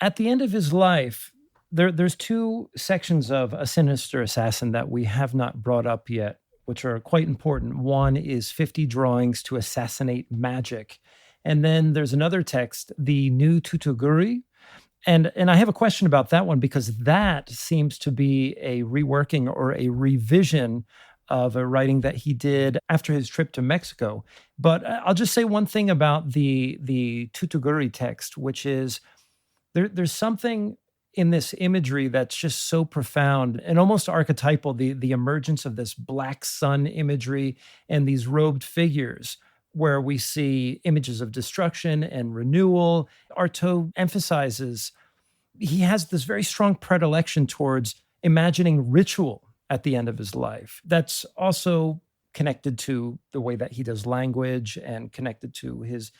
At the end of his life, there's two sections of A Sinister Assassin that we have not brought up yet, which are quite important. One is 50 Drawings to Assassinate Magic. And then there's another text, The New Tutuguri. And I have a question about that one, because that seems to be a reworking or a revision of a writing that he did after his trip to Mexico. But I'll just say one thing about the Tutuguri text, which is there's something in this imagery that's just so profound and almost archetypal, the emergence of this black sun imagery and these robed figures where we see images of destruction and renewal. Artaud emphasizes, he has this very strong predilection towards imagining ritual at the end of his life. That's also connected to the way that he does language and connected to his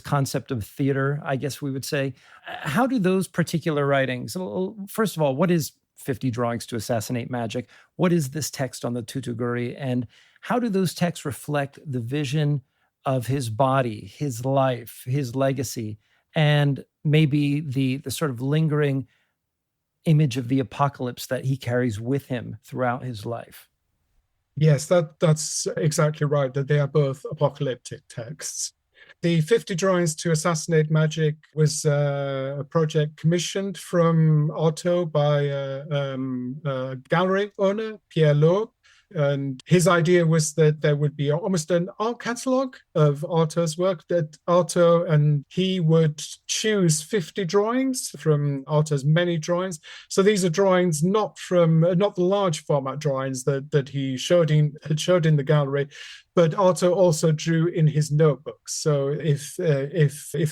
concept of theater, I guess we would say. How do those particular writings, first of all, what is 50 Drawings to Assassinate Magic? What is this text on the Tutuguri? And how do those texts reflect the vision of his body, his life, his legacy, and maybe the sort of lingering image of the apocalypse that he carries with him throughout his life? Yes, that's exactly right, that they are both apocalyptic texts. The 50 Drawings to Assassinate Magic was a project commissioned from Artaud by a gallery owner, Pierre Loeb. And his idea was that there would be almost an art catalogue of Artaud's work, that Artaud and he would choose 50 drawings from Artaud's many drawings. So these are drawings not the large format drawings that he had showed in the gallery, but Artaud also drew in his notebooks. So if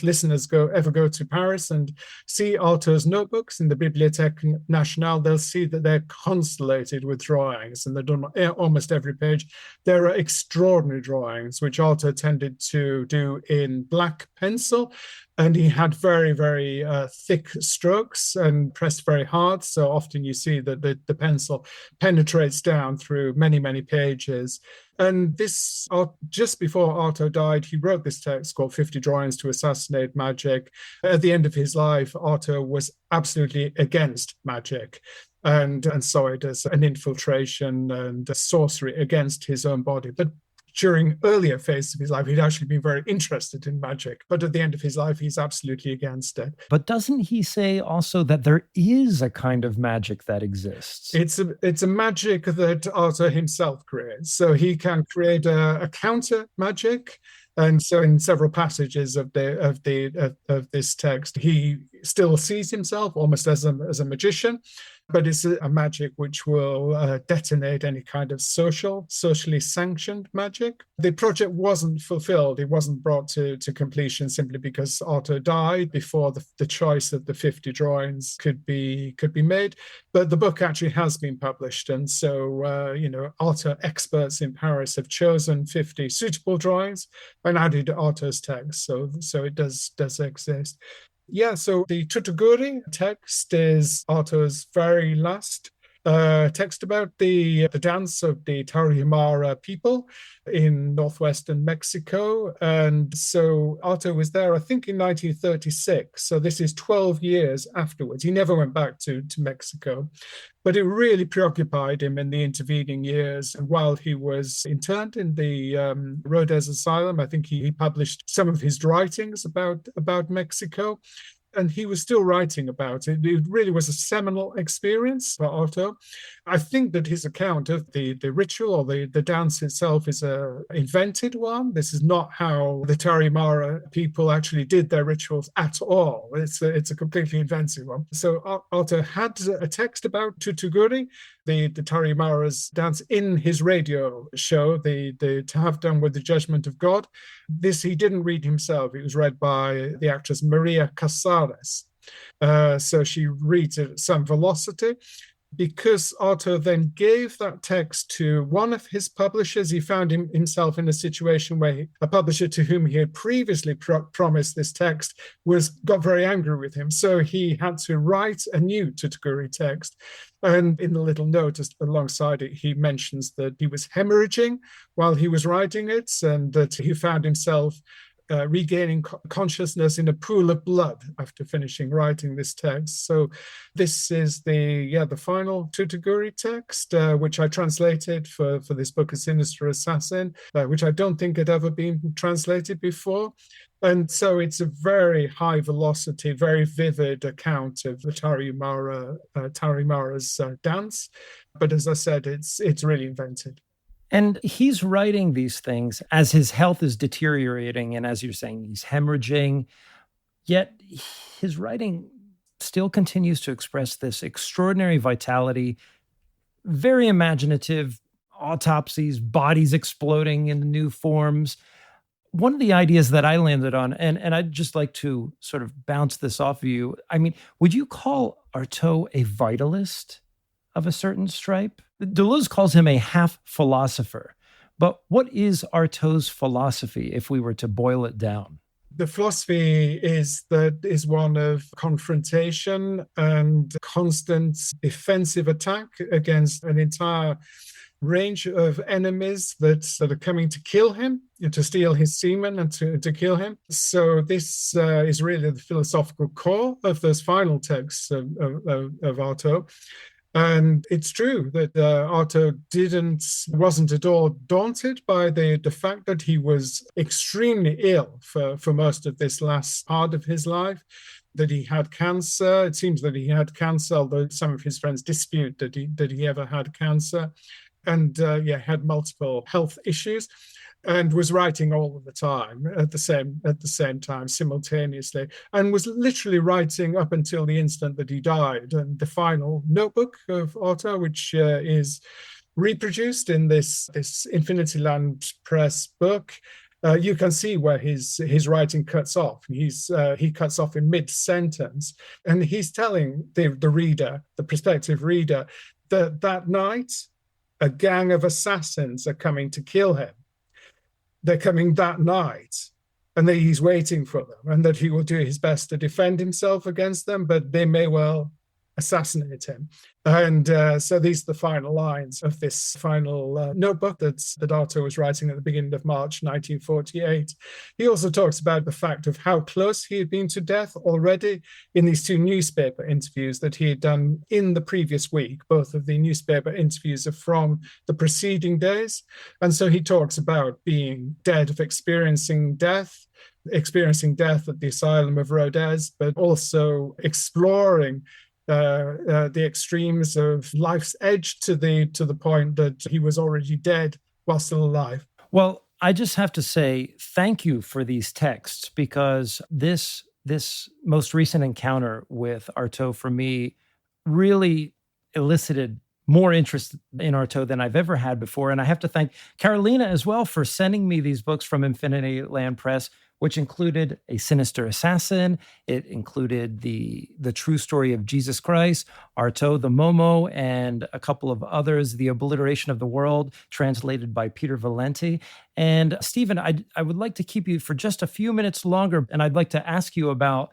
listeners ever go to Paris and see Artaud's notebooks in the Bibliothèque Nationale, they'll see that they're constellated with drawings, and they're done almost every page. There are extraordinary drawings, which Artaud tended to do in black pencil, and he had very, very thick strokes and pressed very hard. So often you see that the pencil penetrates down through many, many pages. And this, just before Artaud died, he wrote this text called 50 Drawings to Assassinate Magic. At the end of his life, Artaud was absolutely against magic and saw it as an infiltration and a sorcery against his own body. But during earlier phases of his life, he'd actually been very interested in magic. But at the end of his life, he's absolutely against it. But doesn't he say also that there is a kind of magic that exists? It's a magic that Artaud himself creates. So he can create a counter magic. And so in several passages of this text, he still sees himself almost as a magician, but it's a magic which will detonate any kind of socially sanctioned magic. The project wasn't fulfilled. It wasn't brought to completion simply because Artaud died before the choice of the 50 drawings could be made. But the book actually has been published. And so, Artaud experts in Paris have chosen 50 suitable drawings and added Artaud's text. So it does exist. Yeah, so the Tutuguri text is Artaud's very last text about the dance of the Tarahumara people in northwestern Mexico. And so Artaud was there, I think, in 1936. So this is 12 years afterwards. He never went back to Mexico, but it really preoccupied him in the intervening years. And while he was interned in the Rodez asylum, I think he published some of his writings about Mexico. and he was still writing about it. It really was a seminal experience for Artaud. I think that his account of the ritual or the dance itself is a invented one. This is not how the Tarahumara people actually did their rituals at all. It's a completely invented one. So Artaud had a text about Tutuguri, the Tarahumara's dance, in his radio show, the To Have Done with the Judgment of God. This he didn't read himself. It was read by the actress Maria Casares. So she reads it at some velocity. Because Artaud then gave that text to one of his publishers, he found himself in a situation where a publisher to whom he had previously promised this text got very angry with him. So he had to write a new Tutuguri text. And in the little note alongside it, he mentions that he was hemorrhaging while he was writing it, and that he found himself regaining consciousness in a pool of blood after finishing writing this text. So this is the final Tutuguri text, which I translated for this book, A Sinister Assassin, which I don't think had ever been translated before. And so it's a very high velocity, very vivid account of the Tarahumara's dance. But as I said, it's really invented. And he's writing these things as his health is deteriorating. And as you're saying, he's hemorrhaging. Yet his writing still continues to express this extraordinary vitality, very imaginative autopsies, bodies exploding into new forms. One of the ideas that I landed on, and I'd just like to sort of bounce this off of you. I mean, would you call Artaud a vitalist of a certain stripe? Deleuze calls him a half philosopher. But what is Artaud's philosophy if we were to boil it down? The philosophy is one of confrontation and constant defensive attack against an entire range of enemies that are coming to kill him, to steal his semen and to kill him. So this is really the philosophical core of those final texts of Artaud. And it's true that Artaud wasn't at all daunted by the fact that he was extremely ill for most of this last part of his life, that he had cancer. It seems that he had cancer, although some of his friends dispute that he ever had cancer, and had multiple health issues, and was writing all of the time at the same time simultaneously, and was literally writing up until the instant that he died. And the final notebook of Artaud, which is reproduced in this Infinity Land Press book, you can see where his writing cuts off. He cuts off in mid-sentence, and he's telling the reader, the prospective reader, that night a gang of assassins are coming to kill him. They're coming that night, and that he's waiting for them, and that he will do his best to defend himself against them, but they may well assassinate him. And so these are the final lines of this final notebook that Artaud was writing at the beginning of March 1948. He also talks about the fact of how close he had been to death already in these two newspaper interviews that he had done in the previous week. Both of the newspaper interviews are from the preceding days. And so he talks about being dead, of experiencing death at the asylum of Rodez, but also exploring the extremes of life's edge to the point that he was already dead while still alive. Well, I just have to say thank you for these texts, because this most recent encounter with Artaud for me really elicited more interest in Artaud than I've ever had before. And I have to thank Carolina as well for sending me these books from Infinity Land Press, which included A Sinister Assassin. It included the true story of Jesus Christ, Artaud the Momo, and a couple of others, The Obliteration of the World, translated by Peter Valente. And Stephen, I would like to keep you for just a few minutes longer, and I'd like to ask you about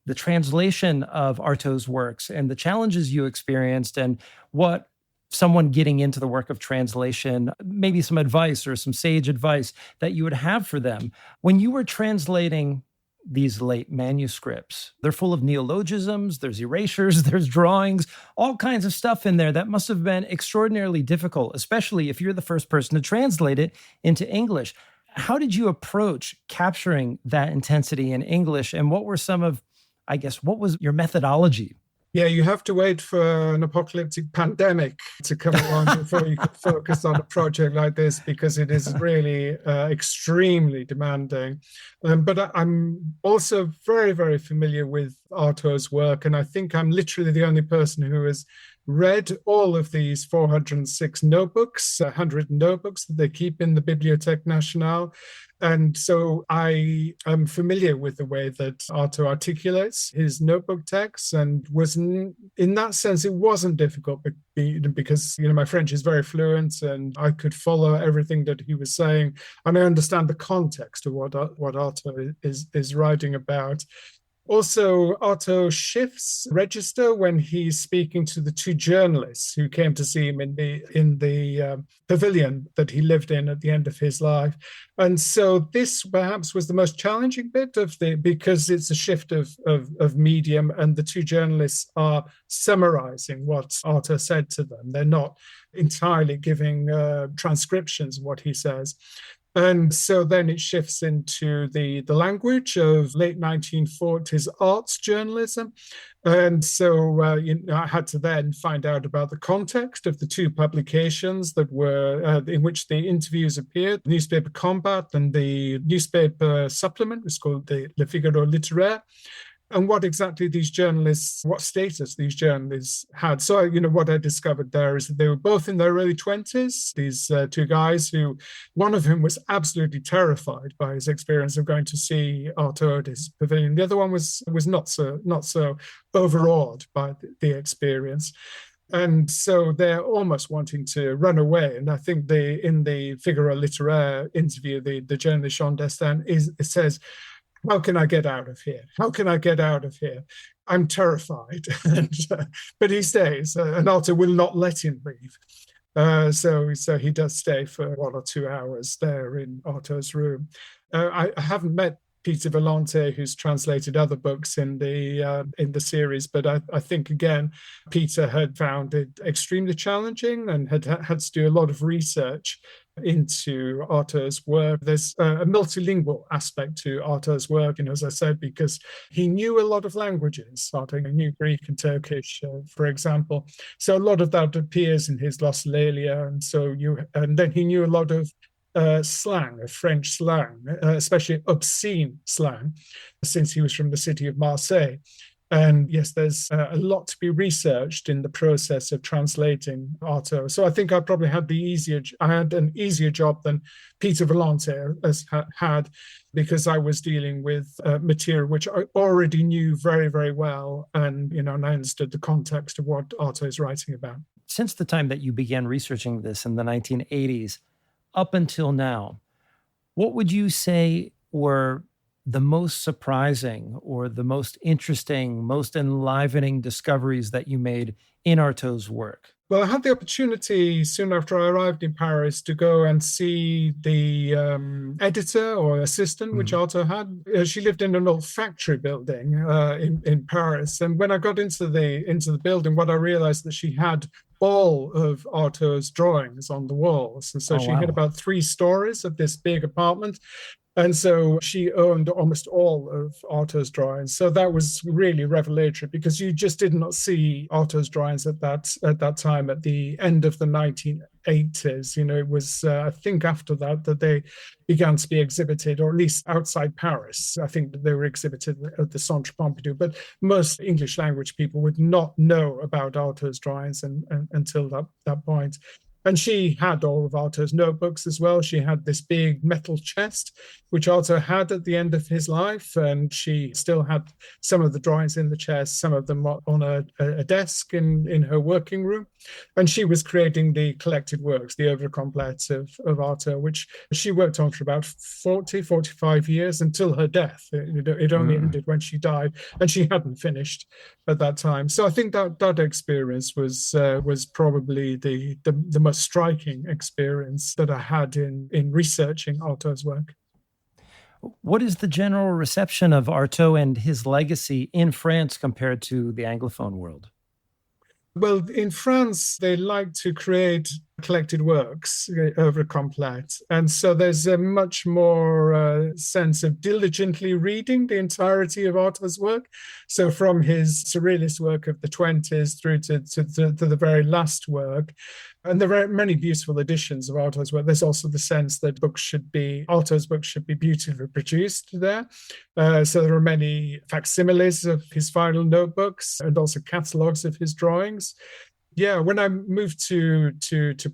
the translation of Artaud's works and the challenges you experienced, and what someone getting into the work of translation, maybe some advice or some sage advice that you would have for them. When you were translating these late manuscripts, they're full of neologisms, there's erasures, there's drawings, all kinds of stuff in there that must have been extraordinarily difficult, especially if you're the first person to translate it into English. How did you approach capturing that intensity in English, and what were some of, I guess, what was your methodology? Yeah, you have to wait for an apocalyptic pandemic to come along before you can focus on a project like this, because it is really extremely demanding. But I'm also very, very familiar with Artaud's work, and I think I'm literally the only person who has read all of these 406 notebooks, 100 notebooks that they keep in the Bibliothèque Nationale. And so I am familiar with the way that Artaud articulates his notebook texts, and in that sense, it wasn't difficult because, my French is very fluent and I could follow everything that he was saying. And I understand the context of what Artaud is writing about. Also, Artaud shifts register when he's speaking to the two journalists who came to see him in the pavilion that he lived in at the end of his life. And so this perhaps was the most challenging bit because it's a shift of medium, and the two journalists are summarizing what Artaud said to them. They're not entirely giving transcriptions of what he says. And so then it shifts into the language of late 1940s arts journalism. And so I had to then find out about the context of the two publications that were in which the interviews appeared, the newspaper Combat and the newspaper supplement, was called the Le Figaro Littéraire. And what exactly what status these journalists had. So, what I discovered there is that they were both in their early 20s, these two guys who, one of whom was absolutely terrified by his experience of going to see Artaud at his pavilion. The other one was not so overawed by the experience. And so they're almost wanting to run away. And I think in the Figaro Littéraire interview, the journalist Jean Destin says, "How can I get out of here? How can I get out of here? I'm terrified." But he stays, and Artaud will not let him leave. So he does stay for 1 or 2 hours there in Artaud's room. I haven't met Peter Valente, who's translated other books in the series, but I think, again, Peter had found it extremely challenging and had to do a lot of research into Artaud's work. There's a multilingual aspect to Artaud's work, as I said, because he knew a lot of languages. Artaud knew Greek and Turkish, for example. So a lot of that appears in his Glossolalia, and then he knew a lot of slang, of French slang, especially obscene slang, since he was from the city of Marseille. And yes, there's a lot to be researched in the process of translating Artaud. So I think I probably had an easier job than Peter Valente has had, because I was dealing with material which I already knew very, very well, and and I understood the context of what Artaud is writing about. Since the time that you began researching this in the 1980s, up until now, what would you say were the most surprising or the most interesting, most enlivening discoveries that you made in Artaud's work? Well, I had the opportunity soon after I arrived in Paris to go and see the editor or assistant, which Artaud had. She lived in an old factory building in Paris. And when I got into the building, what I realized that she had all of Artaud's drawings on the walls. And so she had about 3 stories of this big apartment. And so she owned almost all of Artaud's drawings. So that was really revelatory, because you just did not see Artaud's drawings at that time, at the end of the 1980s. It was, I think, after that they began to be exhibited, or at least outside Paris. I think that they were exhibited at the Centre Pompidou. But most English language people would not know about Artaud's drawings until that point. And she had all of Artaud's notebooks as well. She had this big metal chest, which Artaud had at the end of his life. And she still had some of the drawings in the chest, some of them on a desk in her working room. And she was creating the collected works, the œuvre complète of Artaud, which she worked on for about 45 years until her death. It only ended when she died, and she hadn't finished at that time. So I think that experience was probably the most striking experience that I had in researching Artaud's work. What is the general reception of Artaud and his legacy in France compared to the Anglophone world? Well, in France, they like to create collected works, over complet. And so there's a much more sense of diligently reading the entirety of Artaud's work. So from his surrealist work of the 20s through to the very last work. And there are many beautiful editions of Artaud's work. There's also the sense that Artaud's books should be beautifully produced there. So there are many facsimiles of his final notebooks and also catalogues of his drawings. Yeah, when I moved to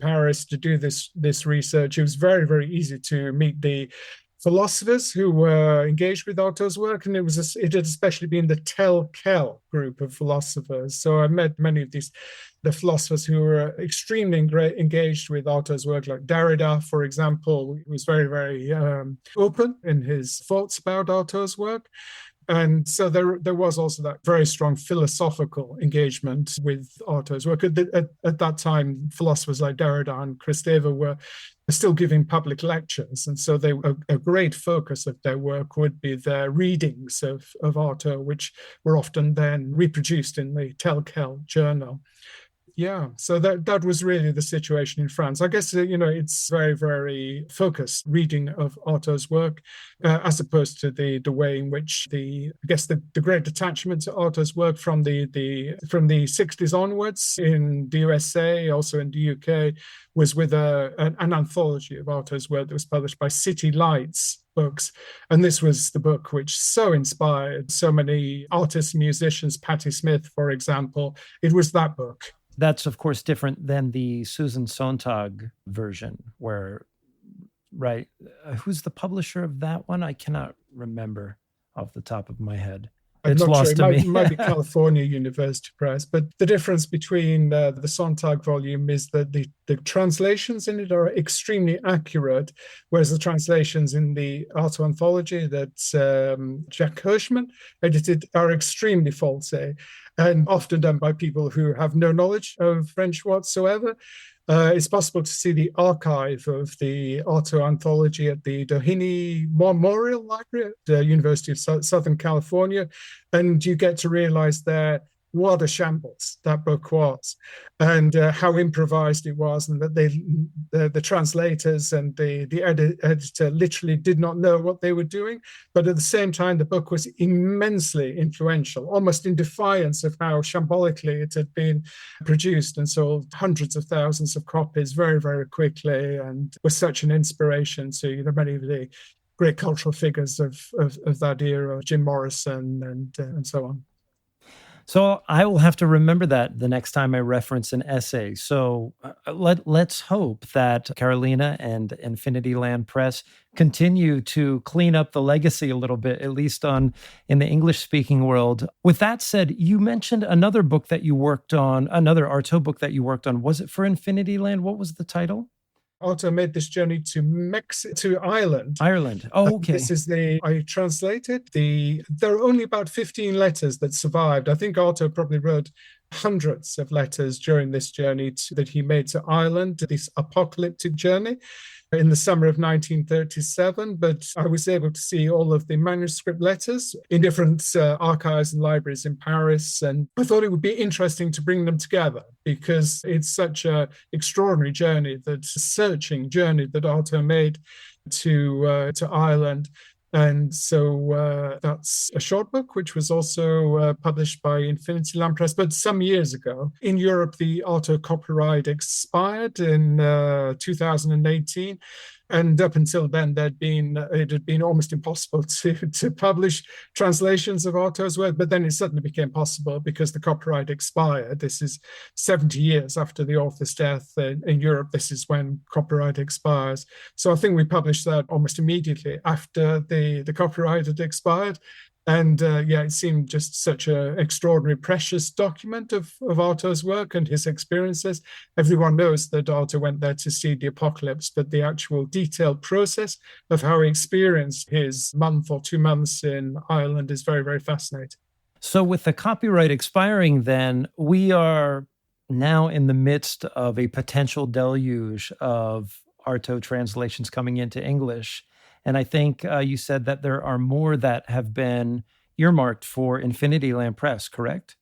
Paris to do this research, it was very, very easy to meet the philosophers who were engaged with Artaud's work, and it had especially been the Tel Quel group of philosophers. So I met many of the philosophers who were extremely engaged with Artaud's work, like Derrida, for example, was very, very open in his thoughts about Artaud's work. And so there was also that very strong philosophical engagement with Artaud's work. At that time, philosophers like Derrida and Kristeva were still giving public lectures. And so a great focus of their work would be their readings of Artaud, which were often then reproduced in the Tel Quel journal. Yeah, so that was really the situation in France. I guess, it's very, very focused reading of Artaud's work, as opposed to the way in which the great attachment to Artaud's work from the 60s onwards in the USA, also in the UK, was with an anthology of Artaud's work that was published by City Lights Books. And this was the book which so inspired so many artists, musicians, Patti Smith, for example. It was that book. That's, of course, different than the Susan Sontag version, where, right? Who's the publisher of that one? I cannot remember off the top of my head. It's lost to me. It might be California University Press. But the difference between the Sontag volume is that the translations in it are extremely accurate, whereas the translations in the Artaud anthology that Jack Hirschman edited are extremely faulty, and often done by people who have no knowledge of French whatsoever. It's possible to see the archive of the Artaud anthology at the Doheny Memorial Library at the University of Southern California, and you get to realize there what a shambles that book was, and how improvised it was, and that the translators and the editor literally did not know what they were doing. But at the same time, the book was immensely influential, almost in defiance of how shambolically it had been produced, and sold hundreds of thousands of copies very, very quickly, and was such an inspiration to many of the great cultural figures of that era, Jim Morrison and so on. So I will have to remember that the next time I reference an essay. So let's hope that Carolina and Infinity Land Press continue to clean up the legacy a little bit, at least in the English-speaking world. With that said, you mentioned another book that you worked on, another Artaud book that you worked on. Was it for Infinity Land? What was the title? Artaud made this journey to Ireland. Ireland. Oh, okay. I translated there are only about 15 letters that survived. I think Artaud probably wrote hundreds of letters during this journey that he made to Ireland, this apocalyptic journey in the summer of 1937. But I was able to see all of the manuscript letters in different archives and libraries in Paris. And I thought it would be interesting to bring them together, because it's such an extraordinary journey, searching journey that Artaud made to Ireland. And so that's a short book, which was also published by Infinity Land Press. But some years ago, in Europe, the Artaud copyright expired in 2018. And up until then, it had been almost impossible to publish translations of Artaud's work. But then it suddenly became possible because the copyright expired. This is 70 years after the author's death in Europe. This is when copyright expires. So I think we published that almost immediately after the copyright had expired. And it seemed just such an extraordinary, precious document of Artaud's work and his experiences. Everyone knows that Artaud went there to see the apocalypse, but the actual detailed process of how he experienced his month or 2 months in Ireland is very, very fascinating. So with the copyright expiring, then, we are now in the midst of a potential deluge of Artaud translations coming into English. And I think you said that there are more that have been earmarked for Infinity Land Press, correct?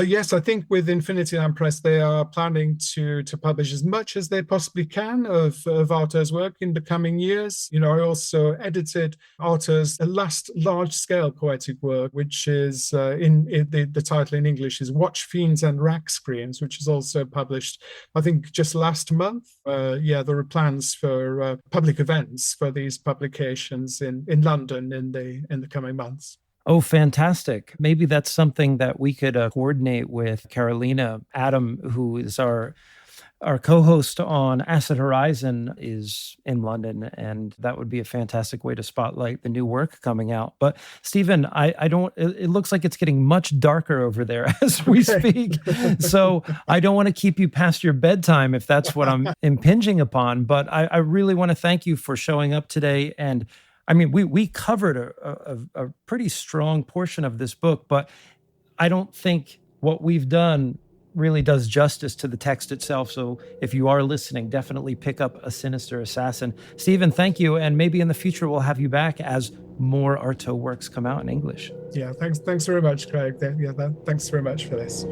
Yes, I think with Infinity Land Press, they are planning to publish as much as they possibly can of Artaud's work in the coming years. I also edited Artaud's last large-scale poetic work, which is the title in English is Watch Fiends and Rack Screens, which is also published, I think, just last month. There are plans for public events for these publications in London in the coming months. Oh, fantastic. Maybe that's something that we could coordinate with Carolina. Adam, who is our co-host on Acid Horizon, is in London, and that would be a fantastic way to spotlight the new work coming out. But Stephen, I don't, it looks like it's getting much darker over there as we speak. So I don't want to keep you past your bedtime if that's what I'm impinging upon, but I really want to thank you for showing up today. And I mean, we covered a pretty strong portion of this book, but I don't think what we've done really does justice to the text itself. So if you are listening, definitely pick up A Sinister Assassin. Stephen, thank you. And maybe in the future, we'll have you back as more Artaud works come out in English. Yeah, thanks very much, Craig. Thanks very much for this.